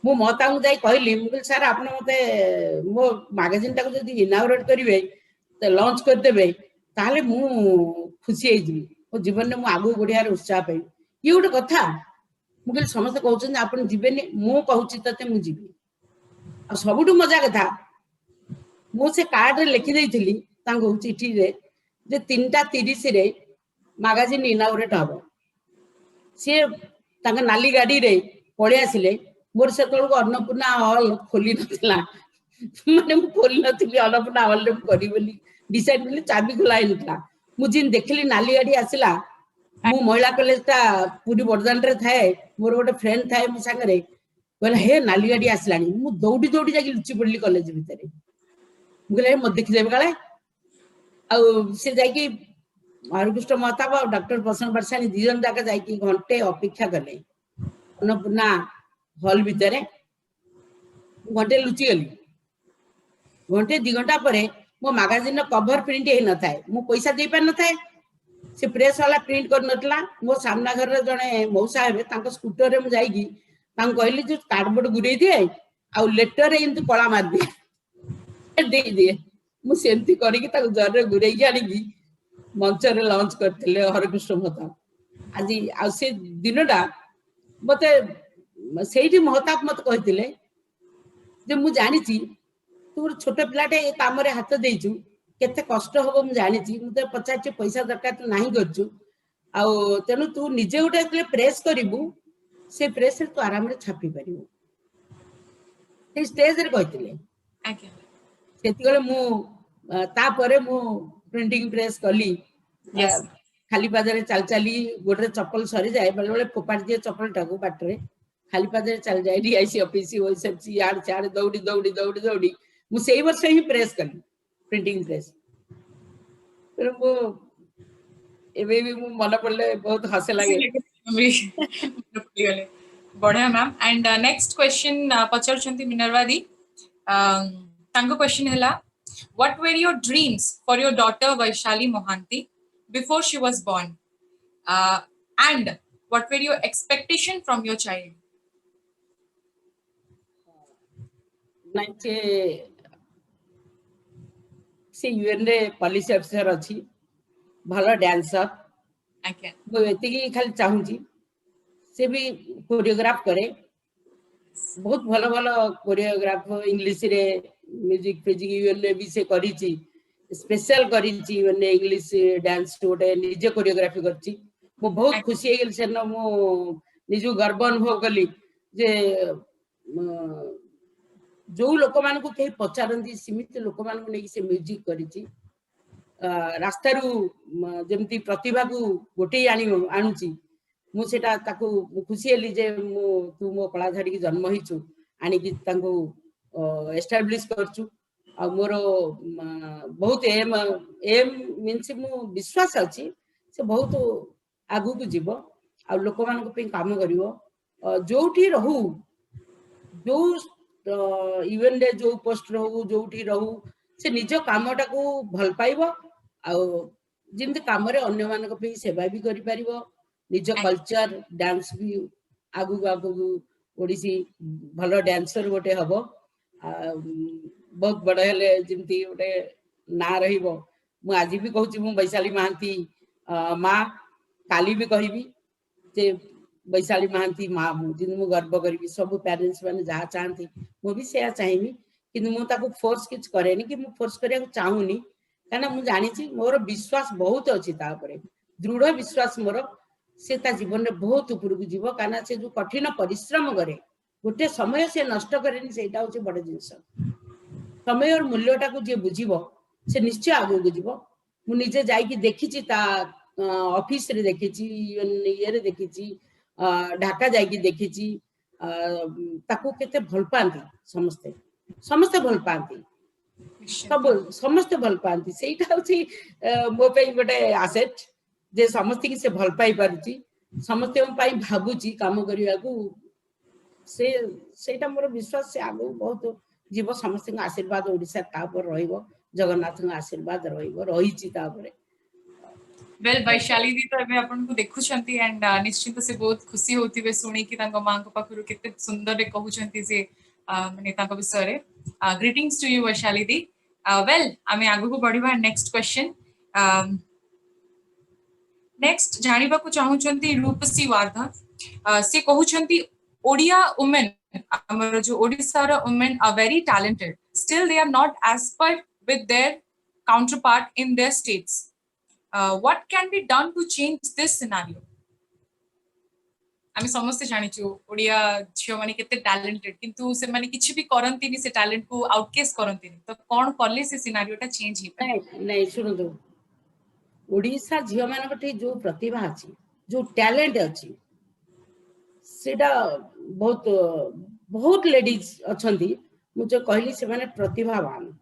मु महताଙ୍କୁ ଯାଇ କହିଲି ମୁଁ କହିଲି ସାର୍ ଆପଣ ମତେ ମୋ ମାଗାଜିନ୍ ଟାକୁ ଯଦି ଇନାଗୁରେଟ୍ କରିବେ ଲଞ୍ଚ କରିଦେବେ ତାହେଲେ ମୁଁ ଖୁସି ହେଇଯିବି ମୋ ଜୀବନରେ ମୁଁ ଆଗକୁ ବଢିବାର ଉତ୍ସାହ ପାଇବି ଇଏ ଗୋଟେ କଥା ମୁଁ କହିଲି ସମସ୍ତେ କହୁଛନ୍ତି ଆପଣ ଯିବେନି ମୁଁ କହୁଛି ତତେ ମୁଁ ଯିବି ଆଉ ସବୁଠୁ ମଜା କଥା ମୁଁ ସେ କାର୍ଡରେ ଲେଖି ଦେଇଥିଲି ତାଙ୍କୁ ଚିଠିରେ ଯେ 3:30 ରେ ମାଗାଜିନ୍ ଇନାଗୁରେଟ୍ ହବ ସିଏ ତାଙ୍କ ନାଲି ଗାଡିରେ ପଳେଇ ଆସିଲେ मोर से अन्नपूर्णा हॉल खोली नथिला माने मु खोली नथिली अन्नपूर्णा हॉल रे करी बोली डिसाइड बोली चाबी खुला हिनला मु जिन देखली नाली गाड़ी आसिला मु महिला कॉलेज ता पूरी बरदान रे थाए मोर गोटे फ्रेंड थाए मो संग रे बोले हे नाली गाड़ी आसलानी मु दौड़ी दौड़ी जाकी लुचि पड़ली कॉलेज भीतर मु कहले मत देखि देबे काले आ से जाकी हरकृष्ण महताब और डॉक्टर प्रसन्न बरसानी दी जन जाके जाकी घंटे अपेक्षा कले अन्नपूर्णा हॉल भीतर घंटे लुचि गली घंटे 2 घंटा पर मो मैगजीन कवर प्रिंट हे न थाए मो पैसा दे पार न थाए से प्रेस वाला प्रिंट कर नतला मो सामना घर रे जने मौसा हेबे तांको स्कूटर रे मु जाईगी तांको कहली जे कार्डबोर्ड गुरे दिए आ लेटर रे इनतु कला मार दे दे मु सेंती करी की ताको जर रे गुरे की आनी की मंच रे लॉन्च करथिले हरकृष्ण महताब आज आ से दिनडा मते सेठी महताब मत कहथिले जे मु जानि छी तू छोटे पिलाटे ए काम रे हाथ देइछु केते कष्ट होबो मु जानि छी मु ते पचाचे पैसा दरकार तू नाही करछु आ तेनु तू निजे उठे प्रेस करिवु से प्रेस रे तू आराम रे छापी परिवु ए स्टेज रे कहथिले आके सेति गले मु ता परे मु प्रिंटिंग प्रेस कली यस खाली पादरे चाल चाली गोटे चप्पल सरी जाए बेले बेले फोपाड़ दिए चप्पल टाकू बाटरे खाली पादरे चल जाए डीआईसी ऑफिस ओएसएफसी यार चार दौड़ी दौड़ी दौड़ी दौड़ी मु सेही वर्ष ही प्रेस कली प्रिंटिंग प्रेस फिर मु एबे भी मु मन पड़ले बहुत हंसे लागे बढ़िया मैम एंड नेक्स्ट क्वेश्चन पचार छंती मिनरवा दी तांको क्वेश्चन हला what were your dreams for your daughter Vaishali Mohanty before she was born and what were your expectation from your child नाचे से यूएन रे पॉलिसी ऑफिसर अछि भलो डांसर okay मो एति की खाली चाहू छी से भी कोरियोग्राफ करे बहुत भलो भलो कोरियोग्राफ इंग्लिश रे म्यूजिक फिजिक यूएन रे भी से करी छी स्पेशल करी छी यूएन इंग्लिश डांस टोटे निजे कोरियोग्राफी करची मो बहुत खुशी हे गेल से न मो निजु गर्व अनुभव कली जे जो लोक मान को कहीं पचारती सीमित लोक मान को नहीं से म्यूजिक करी रास्ता जमती प्रतिभा को गोटे आणुची मुझेटा खुशी हेली जे तू मो कला झाड़ी की जन्म होइछु आनी की तांको एस्टाब्लिश करछु आ मोर बहुत एम एम मीन्स मु विश्वास अछि से बहुत आगु को जीव आ लोक मान को पे काम करिवो जोठी रहू जो इवन रे जो पोस्ट रहू जोठी रहू से निज कामटा को भल पाइबो आ जिंदे काम रे अन्य मान को पे सेवा भी करि परिबो निज कल्चर डांस भी आगु आगु ओडिसी भलो डांसर गोटे हबो बहुत बड़ हेले जिमती गोटे ना रहिबो मु आज भी कहूची मु वैशाली महांती माँ काली भी कहबी जे वैशाली महांती माँ मु जिन मु गर्व करबी सब पेरेंट्स माने जहा चाहती मु भी सेया चाहिबी किंतु मु ताको फोर्स किछ करेनी कि मु फोर्स करिया चाहूनी काना मु जानि छी मोर विश्वास बहुत अछि ता परे दृढ़ विश्वास मोर से ता जीवन रे बहुत ऊपर को जीवो काना से जो कठिन परिश्रम करे गोटे समय से नष्ट करेनी सेटा होची बड़ जिंस समय और मूल्यटा को जे बुझिबो से निश्चय आगु को जीवो मु निजे जाई कि देखि छी ता ऑफिस रे देखि छी ये रे देखि छी ढाका जाई कि देखि छी ताको केते भल पांती समस्ते समस्ते भल पांती सब समस्ते भल पांती सेटा होची मो पे गोटे एसेट जे समस्ते की से भल पाई पारुची समस्ते पाई भाबुची काम करिया को से सेटा मोर विश्वास से आगु बहुत जीव समस्त आशीर्वाद ओडिसा ता पर रहिबो जगन्नाथ आशीर्वाद रहिबो रहिची ता पर वेल वैशाली दी तो एबे आपन को देखुछंती एंड निश्चित से बहुत खुशी होती वे सुनी कि तांको मां को पाखरु केते सुंदर रे कहउछंती जे माने तांको विषय रे greetings to you Vaishali di well आमे आगु को बढ़िबा नेक्स्ट क्वेश्चन नेक्स्ट जानिबा को चाहुचंती रूपसी वार्धा से कहउछंती ओडिया वुमेन हमर जो ओडिसा रा women are very talented still they are not as par with their counterpart in their states what can be done to change this scenario आमी समस्त जानिछु ओडिया झियो माने केते टैलेंटेड किंतु से माने किछि भी करंतिनी से टैलेंट को आउटकेस करंतिनी तो कोन करले से सिनेरियो टा चेंज ही नहीं नहीं सुनो तो ओडिसा झियो मान कटे जो प्रतिभा अछि जो टैलेंट अछि सेटा बहुत बहुत लेडीज अछंती मुझे कहली से माने प्रतिभावान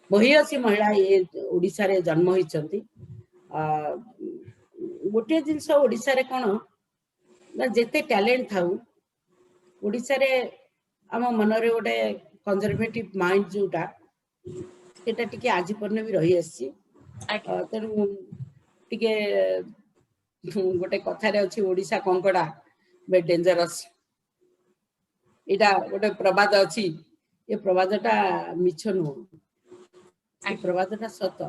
महिषी महिला ये ओडिसा रे जन्म होइचंती गोटे जिनस ओडिसा रे कोन ना जेते टैलेंट थाउ ओडिसा रे हम मन रे गोटे कंजर्वेटिव माइंड जोटा सेटा टिके आज परने भी रही आसी तेणु टिके गोटे कथा रे अछि ओडिसा कंकड़ा बे डेंजरस इटा गोटे प्रवाद अछि ये प्रवादटा मिछ नु ये प्रवादटा सत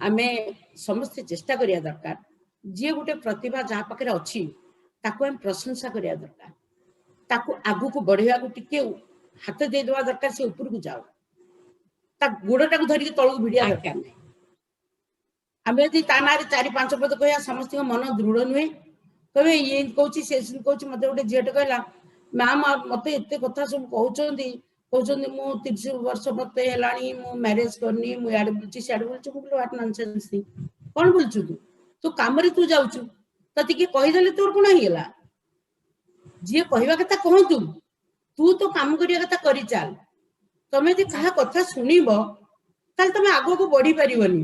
आमे समस्त चेष्टा करिया दरकार जे गोटे प्रतिभा जहा पाखरे अछि ताको हम प्रशंसा करिया दरकार ताको आगु को बढ़िया को टिके हाथ दे देवा दरकार से ऊपर को जाओ ता गोड़टा को धरि के तळु भिडिया दरकार नै आमे यदि ता नारे 4-5 पद कहया समस्त मन दृढ़ नुहे कबे ये कहउची से कहउची मते गोटे जेट कहला मैम मते एते कथा सब कहउचंदी कहउचंदी मु 30 वर्ष मते हेलानी मु मैरिज करनी मु याड बुलची साड बुलची मु व्हाट नॉनसेंस थी कोन बुलचु तू काम रे तू जाउचु तति के कहि देले तोर कोन हिला जे कहिबा कथा कहंतु तू तो काम करिया कथा करि चाल तमे जे कहा कथा सुनिबो ताल तमे आगो को बढ़ी परिबनी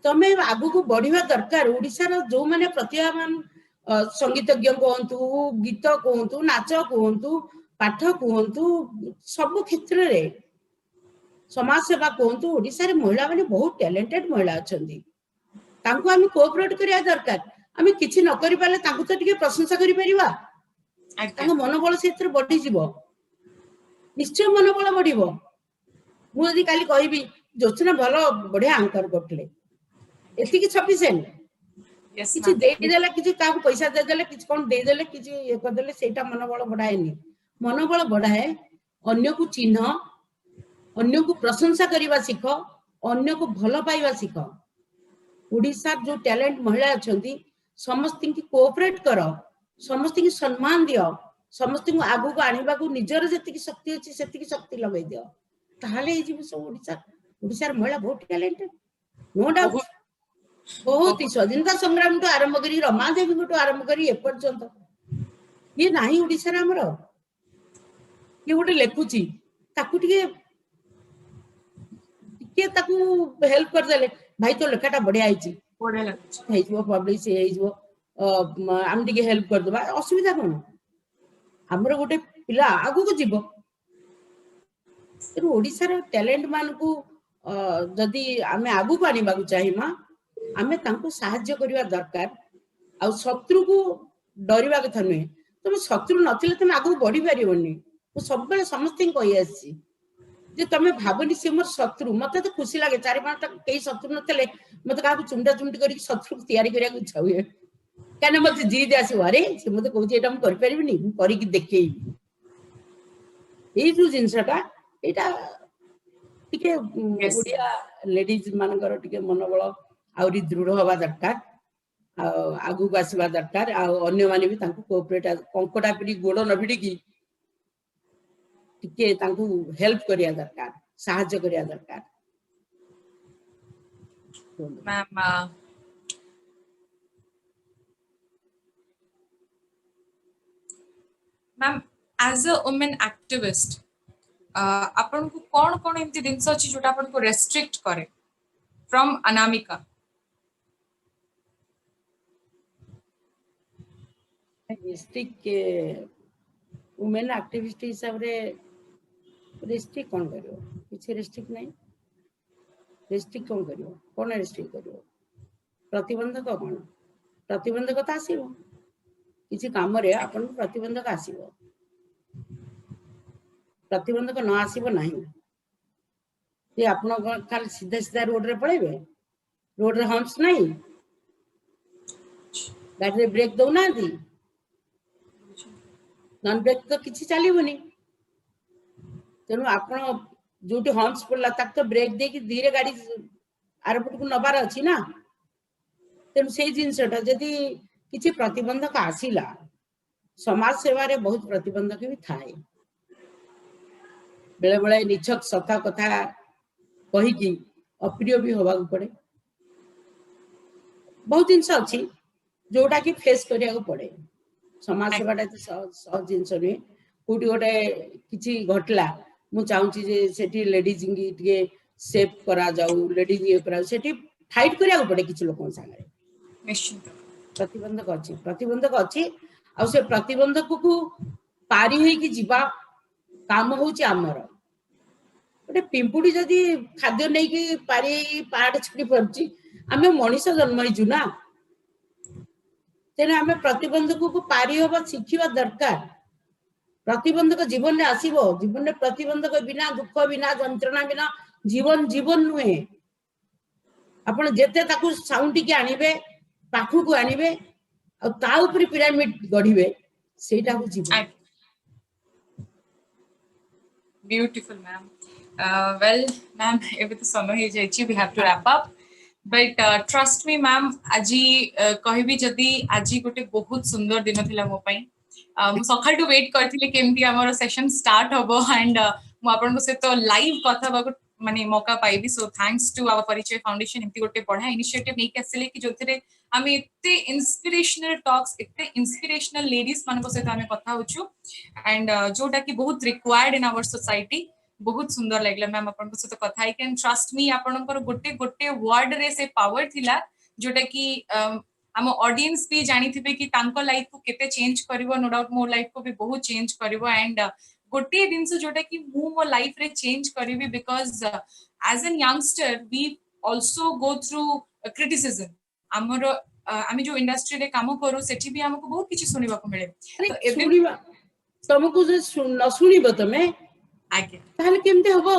तमे आगु को बढ़िबा दरकार ओडिसा रो जो माने प्रतिभावान संगीतज्ञ कहंतु गीत कहंतु नाच कहंतु पाठ कहंतु सब क्षेत्र रे समाज सेवा कहंतु ओडिसा रे महिला माने बहुत टैलेंटेड महिला अछंती तांको आमी कोऑपरेट करिया दरकार आमी किछि न करि पाले तांको तो टिके प्रशंसा करि परिबा तांको मनोबल क्षेत्र बढ़ी जीवो निश्चय मनोबल बढ़िबो मु यदि काली कहिबी जोचना भलो बढ़िया एंकर करथले एति कि सफिशिएंट किछि देई देला किछि काको पैसा दे देले किछि कोन दे देले किछि ए कर देले सेटा मनोबल बढ़ाएनी मनोबल बढ़ाए अन्य को चिन्ह अन्य को प्रशंसा करिबा सिख अन्य को भलो पाइबा सिख ओडिसा जो टैलेंट महिला अछंती समस्त की कोऑपरेट करो समस्त की सम्मान दियो समस्त को आगु को आनिबा को निजर जति की शक्ति अछि सेति की शक्ति लगै दियो ताहाले ए जीव सब ओडिसा महिला बहुत टैलेंटेड नो डाउट बहुत ही स्वाधीनता संग्राम तो आरंभ करी रमा देवी तो आरंभ करी ए पर्यंत ये नाही ओडिसा रे हमरो ये गोटे लेखुची ताकू टिके ताकू हेल्प कर देले भाई तो लेखाटा बढ़िया आइची बढ़िया लागछ हेइ जो पब्लिश हेइ जो हम टिके हेल्प कर दबा असुविधा कोन हमरो गोटे पिला आगु को जीवो तो ओडिसा रे टैलेंट मान को जदी हमें आगु को आनिबा को चाहिमा हमें तांको सहाय्य करिवा दरकार आ शत्रु को डरिबा कथा नै तुम शत्रु नथिले तुम आगु बढ़ी परिबोनी मु सब बेले समस्त कहि आसी जे तमे भाबनी से मोर शत्रु मते तो खुशी लागे 4-5 कई शत्रु नथिले मते काहू चुंडा चुंडी करी शत्रु को तैयारी करिया इच्छा हुए काने मते जीत आसी अरे से मते कहू जे एटा हम कर परिबिनी मु करी कि देखेई ए जो जिंसटा एटा टिके ओडिया लेडीज मानकर टिके मनोबल आउरी दृढ़ हवा दरकार आगु को आसीबा दरकार आ अन्य माने भी तांको कोऑपरेट कंकड़ा पिडी गोड़ न पिडी की टिके तांको हेल्प करिया दरकार सहायता करिया दरकार ma'am as a women activist आपन को कोन कोन एंती दिनस अछि जोटा आपन को रेस्ट्रिक्ट करे from Anamika district women activist हिसाब रे डिस्ट्रिक्ट कोन करियो किछ डिस्ट्रिक्ट नै रेस्ट्रिक्ट कौन करियो कौन रेस्ट्रिक्ट करियो प्रतिबंधक कौन प्रतिबंधक तो आसीबो किसी काम रे आपन प्रतिबंधक आसीबो प्रतिबंधक न आसीबो नहीं जे आपन खाली सीधा सीधा रोड रे पळेबे रोड रे हम्प्स नहीं गाड़ी रे ब्रेक दो ना दी नॉन ब्रेक तो किसी चलीबनी तेनु आपन जोटी हम्प्स पड़ला तक तो ब्रेक दे कि धीरे गाड़ी आरपट को नबार अछि ना तेनु से जिनसटा जदी किछि प्रतिबंधक आसीला समाज सेवा रे बहुत प्रतिबंधक भी थाए बेले बेले निछक सता कथा कहि कि अप्रिय भी होबा पड़े बहुत जिनस अछि जोटा कि फेस करिया को पड़े समाज सेवाटा सहज जिनस नुहे कोटी गोटे किछि घटला मु चाहूची जे सेठी लेडीज के सेफ करा जाऊ लेडीज ये करा सेठी फाइट करिया पड़े किछि लोकन संगे निश्चित प्रतिबंधक अछि आ से प्रतिबंधक को पारी होई कि जीवा काम होची हमर गोटे पिंपुडी जदी खाद्य नै कि पारी पहाड़ छुटी पड़ची आमे मनीष जन्म हिजु ना तेने आमे प्रतिबंधक को पारी होबा शिखिबा दरकार प्रतिबंधक जीवन में आसीबो जीवन में प्रतिबंधक बिना दुख बिना जंत्रणा बिना जीवन जीवन नुहे आपण जेते ताकू साउंडी के आनिबे पाखु को आनिबे आ ता ऊपर पिरामिड गढिबे सेटा हो जीवन ब्यूटीफुल मैम वेल मैम एबे तो समय हो जाइछि we have to wrap up but trust me ma'am आजी कहबी जदी आजी गोटे बहुत सुंदर दिन थिला मो पई मु सकाळ टू वेट करथिले केमती हमर सेशन स्टार्ट होबो एंड मु आपन को से तो लाइव कथा बाको माने मौका पाइबी सो थैंक्स टू आवर परिचय फाउंडेशन एमती गोटे पढा इनिशिएटिव नै केसले कि जोथरे आमे इत्ते इंस्पिरेशनल टॉक्स इत्ते इंस्पिरेशनल लेडीज मानको से आमे कथा होछु एंड जोटा कि बहुत रिक्वायर्ड इन आवर सोसाइटी बहुत सुंदर लागला मैम आपन से कथा आई कैन ट्रस्ट मी आपनकर गोटे गोटे वर्ड रे से पावर थिला जोटा कि हम ऑडियंस भी जानी थिबे कि तांको लाइफ को केते चेंज करिवो नो डाउट मो लाइफ को भी बहुत चेंज करिवो एंड गोटे दिनस जोटा कि मु मो लाइफ रे चेंज करिवि because as an youngster we also go through criticism हमर आमी जो इंडस्ट्री रे काम करू सेठी भी हमको बहुत किछि सुनिबा को मिले तो सुनिबा तुमको जे न सुनिबो तमे आगे ताले केमते हबो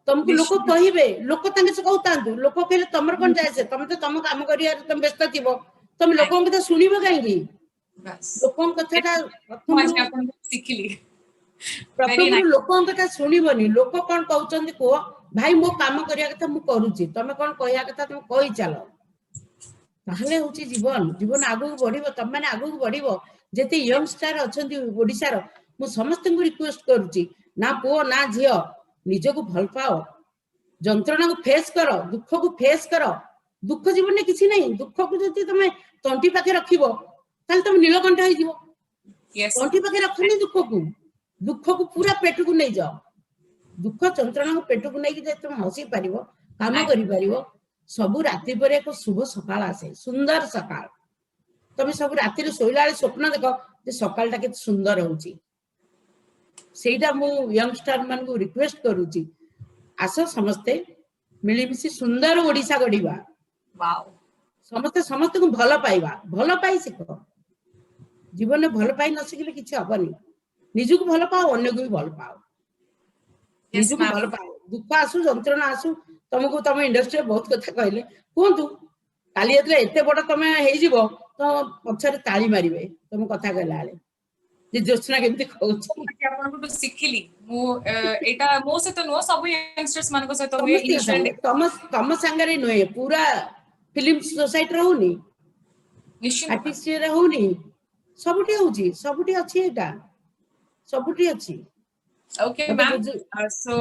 तुमको लोक कहिबे लोक तांगे से कहतांतु लोक कहले तमर कोन जाय से तुम तो तुम काम करिया तुम व्यस्त थिबो तुम लोकन कथा सुनिबो काहेगी बस लोकन कथाटा आज आपन सिखिली प्रथम लोकन कथा सुनिबोनी लोक कोन कहउचंदी को भाई मो काम करिया कथा मु करूची तमे कोन कहया कथा तुम कहि चालो ताहले होची जीवन जीवन आगु बढ़िबो तम माने आगु बढ़िबो जेते यंगस्टर अछंती ओडिसा रो मु समस्त को रिक्वेस्ट करूची ना पो ना झियो निज को भल पाओ जंत्रणा को फेस करो दुख को फेस करो दुख जीवन में किसी नहीं दुख को जति तमे तंटी पाखे रखिबो ताल तुम नीलकंठ होई जीवो तंटी पाखे रखनी दुख को पूरा पेट को नहीं जाओ दुख जंत्रणा को पेट को नहीं कि तुम हसी पारिबो काम करि पारिबो सबु राति पर एक शुभ सकाळ आसे सुंदर सकाळ तमे सब राति रे सोइला स्वप्न देखो जे सकाळटा के सुंदर होउची सेटा मु यंगस्टर मन को रिक्वेस्ट करूची आसो समस्ते मिलीमिशी सुंदर ओडिसा गढ़िबा वाओ समस्ते समस्त को भल पाई सिखो जीवन में भल पाई न सिखले किछि हबनी निजु को भल पाओ अन्य को भी भल पाओ निजु को भल पाओ दुख आसु जंत्रणा आसु तुमको तुम इंडस्ट्री बहुत कथा कहले कहतु काली एतले एते बड़ तमे हेई जीवो तो पछरे ताली मारिबे तुम कथा कहला आले जे जोस्ना केमती कहउची कि आपन को सिखिली मो एटा मो से तो नो सब यंगस्टर्स मान को से तो वे इनिशियल तम संगरे नय पूरा फिल्म सोसाइटी रहउनी निश्चित आर्टिस्ट रहउनी सबुटी अछि एटा सबुटी अछि ओके मैम सो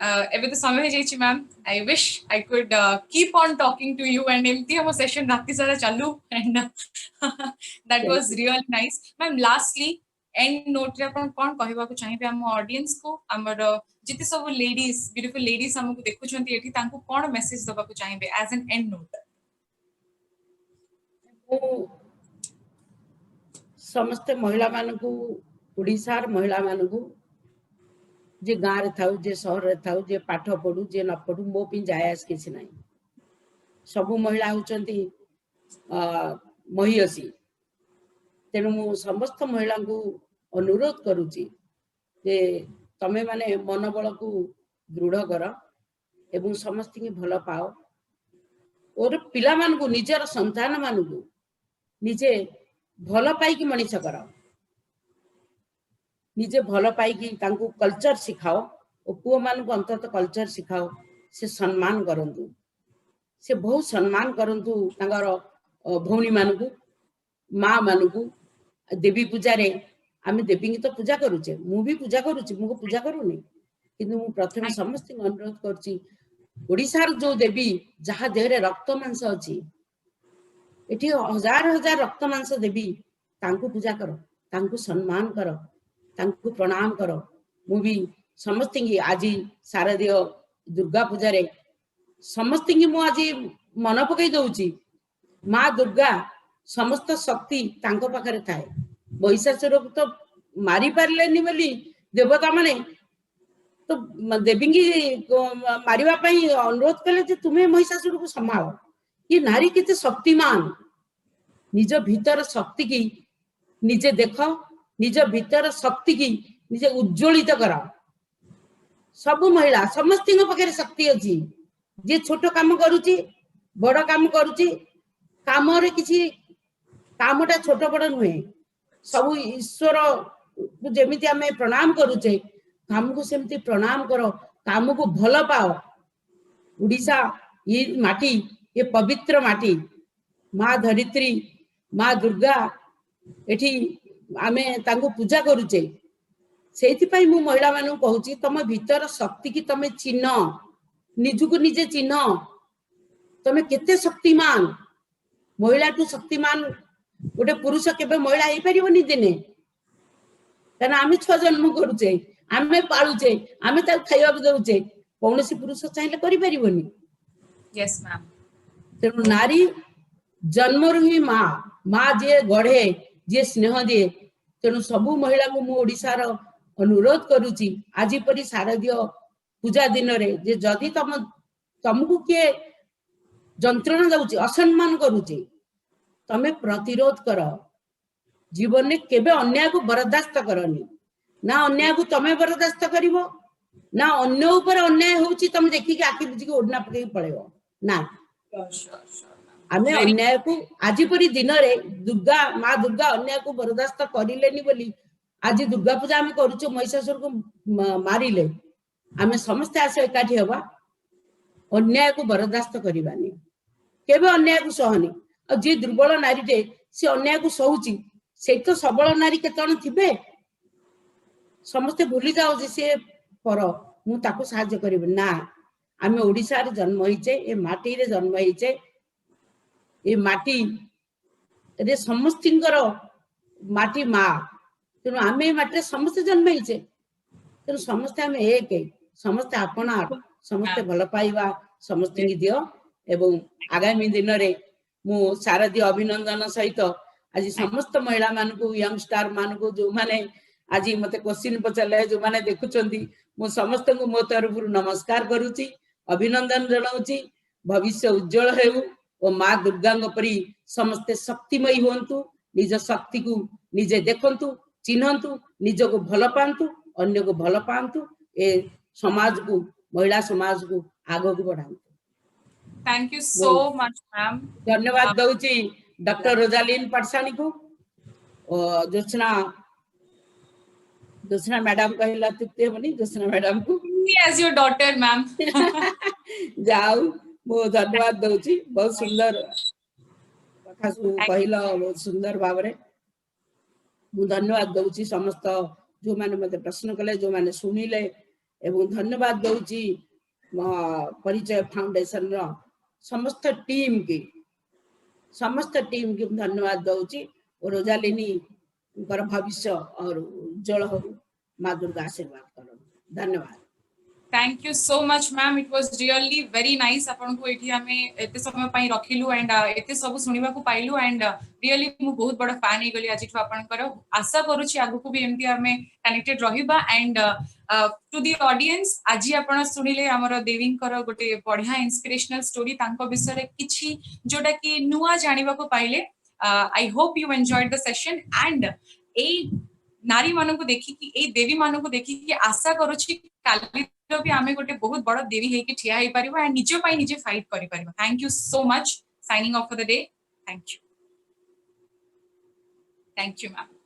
एबे तो समय हो जाइछि ma'am I wish I could keep on talking to you and एमती हम सेशन राति सारा चालू and that was really nice ma'am lastly end note रे अपन कोन कहबा को चाहिबे हम ऑडियंस को हमर जिते सब लेडीज ब्यूटीफुल लेडीज हमको देखु छंती एठी तांको कोन मेसेज दबा को चाहिबे एज एन एंड नोट समस्त महिला मानकू ओडिसा महिला मानकू जे गाँव रे थाउ जे शहर रे थाउ जे पाठ पढ़ू जे न पढ़ू मो पिन जायस किसी नहीं सबु महिला होचंती महियसी तेणु मु समस्त महिला को अनुरोध करुची जे तमे माने मनोबल को दृढ़ कर एवं समस्त की भल पाओ और पिला मान को निजर संतान मान को निजे भल पाई मनीष कर निजे भल पाई कल्चर सिखाओ और पुओ मान को अंतत कल्चर सिखाओ से सम्मान करंतु से बहुत सम्मान करंतु तांगर भौणी मान को माँ मान को देवी पूजा रे आमे देवी की तो पूजा करूचे मु भी पूजा करूची मुको पूजा करूनी किंतु मु प्रथम समस्त अनुरोध करची ओडिसार जो देवी जहा देहरे रक्त मांस अछि एठी हजार हजार रक्त मांस देवी तांको पूजा करो तांको सम्मान करो तांको प्रणाम करो मु भी समस्त की आज शारदीय दुर्गा पूजा रे समस्त की मु आज मन पकई दउची माँ दुर्गा समस्त शक्ति तांको पाखरे थाए महिषासुर को तो मारी पारलेनी बोली देवता माने तो देवी की मारिबा पई अनुरोध कले जे तुम्हें महिषासुर को संभालो ये नारी किते शक्तिमान निज भीतर शक्ति की निजे देखो निज भीतर शक्ति की निजे उज्ज्वलित करा सब महिला समस्त पाखे शक्ति अच्छी जे छोट काम करुची बड़ काम करुची काम रे किसी कामटा छोट बड़ नुहे सब ईश्वर जेमिति आमे प्रणाम करुचे काम को सेमती प्रणाम करो काम को भल पाओ उड़ीसा ये माटी ये पवित्र माटी माँ धरित्री माँ दुर्गा एठी आमे तांको पूजा करुचे सेति पई मु महिला मानु कहूची तम भीतर शक्ति की तमे चिन्ह निजुको निजे चिन्ह तमे केते शक्तिमान महिला टू शक्तिमान गोटे पुरुष केबे महिला हेई परिबोनी दिने तना आमे छ जन्म करूचे आमे पालुचे आमे ता खाइबा दउचे कोनोसी पुरुष चाहिले करि परिबोनी यस मैम तेणु नारी जन्मरु ही माँ माँ जे गढ़े जे स्नेह दिए तेणु सबु महिला को मु ओडिसार अनुरोध करुची आज परी शारदीय पूजा दिन रे जे जदि तुमको किए जंत्रणा दउची असम्मान करुची तमे प्रतिरोध कर जीवन में केबे अन्याय को बर्दाश्त करनी ना अन्याय को तमे बर्दाश्त करिवो ना अन्य ऊपर अन्याय होउची तमे देखि के आखि बुझी के ओडना पके पळेबो ना आमे अन्याय को आज परी दिन रे दुर्गा माँ दुर्गा अन्याय को बर्दाश्त करिलेनी बोली आज दुर्गा पूजा आमे करूचो महिषासुर को मारिले आमे समस्त आसे एकाठी हवा अन्याय को बर्दाश्त करिबानी केबे अन्याय को सहनी और जे दुर्बल नारी टे से अन्याय को सहूची से तो सबल नारी केतन थिबे समस्त भूली जाओ जे से पर मु ताको सहाय्य करिब ना आमे ओडिसा रे जन्म होइचे ए माटी रे जन्म होइचे ए माटी रे समस्तिंकर माटी माँ तेणु आमे माटी समस्त जन्म होइचे तेणु समस्त आमे एक समस्त आपना समस्त भल पाइबा समस्त की दियो एवं आगामी दिन रे मु शारदीय अभिनंदन सहित आज समस्त महिला मान को यंग स्टार मान को जो माने आज मते क्वेश्चन पचाले जो माने देखुचंदी मु समस्त को मो तरफ नमस्कार करूची अभिनंदन जनाउची भविष्य उज्जवल हेउ और माँ दुर्गा परी समस्ते शक्तिमयी होंतु निज शक्ति को निजे देखंतु चिन्हंतु निज को भल पांतु अन्य को भल पांतु ए समाज को महिला समाज को आगे को बढ़ांतु thank you so much ma'am धन्यवाद दउची डॉक्टर रोजालिन पाटसानी को और जोत्स्ना मैडम कहला तुते बनी जोत्स्ना मैडम को एज योर डॉटर मैम जाऊ मो धन्यवाद दउची बहुत सुंदर कथा सु कहला बहुत सुंदर भाबरे मु धन्यवाद दउची समस्त जो माने मते प्रश्न कले जो माने सुनिले एवं धन्यवाद दउची परिचय फाउंडेशन रो समस्त टीम की धन्यवाद दउची और रोजालिनी भविष्य और उज्जवल हो माँ दुर्गा आशीर्वाद करो धन्यवाद। Thank you so much, ma'am. It was really very nice. आपन को एठी हमें एते समय पई रखिलु एंड एते सब सुनिबा को पाइलु एंड रियली मु बहुत बड़ फैन हे गली आज ठु आपन कर आशा करूची आगु को भी एमती हमें कनेक्टेड रहिबा एंड टू दी ऑडियंस आज आपन सुनिले हमर देवी कर गोटे बढ़िया इंस्पिरेशनल स्टोरी तांको विषय रे किछि जोटा कि नुवा जानिबा को पाइले I hope you enjoyed the session and ए नारी मानन को देखि कि ए देवी मानन को देखि कि आशा करूची काली भी आमे गोटे बहुत बड़ देवी हे कि ठिया हे परिबो एंड निजो पई निजे फाइट करि परिबो thank you so much signing off for the day thank you ma'am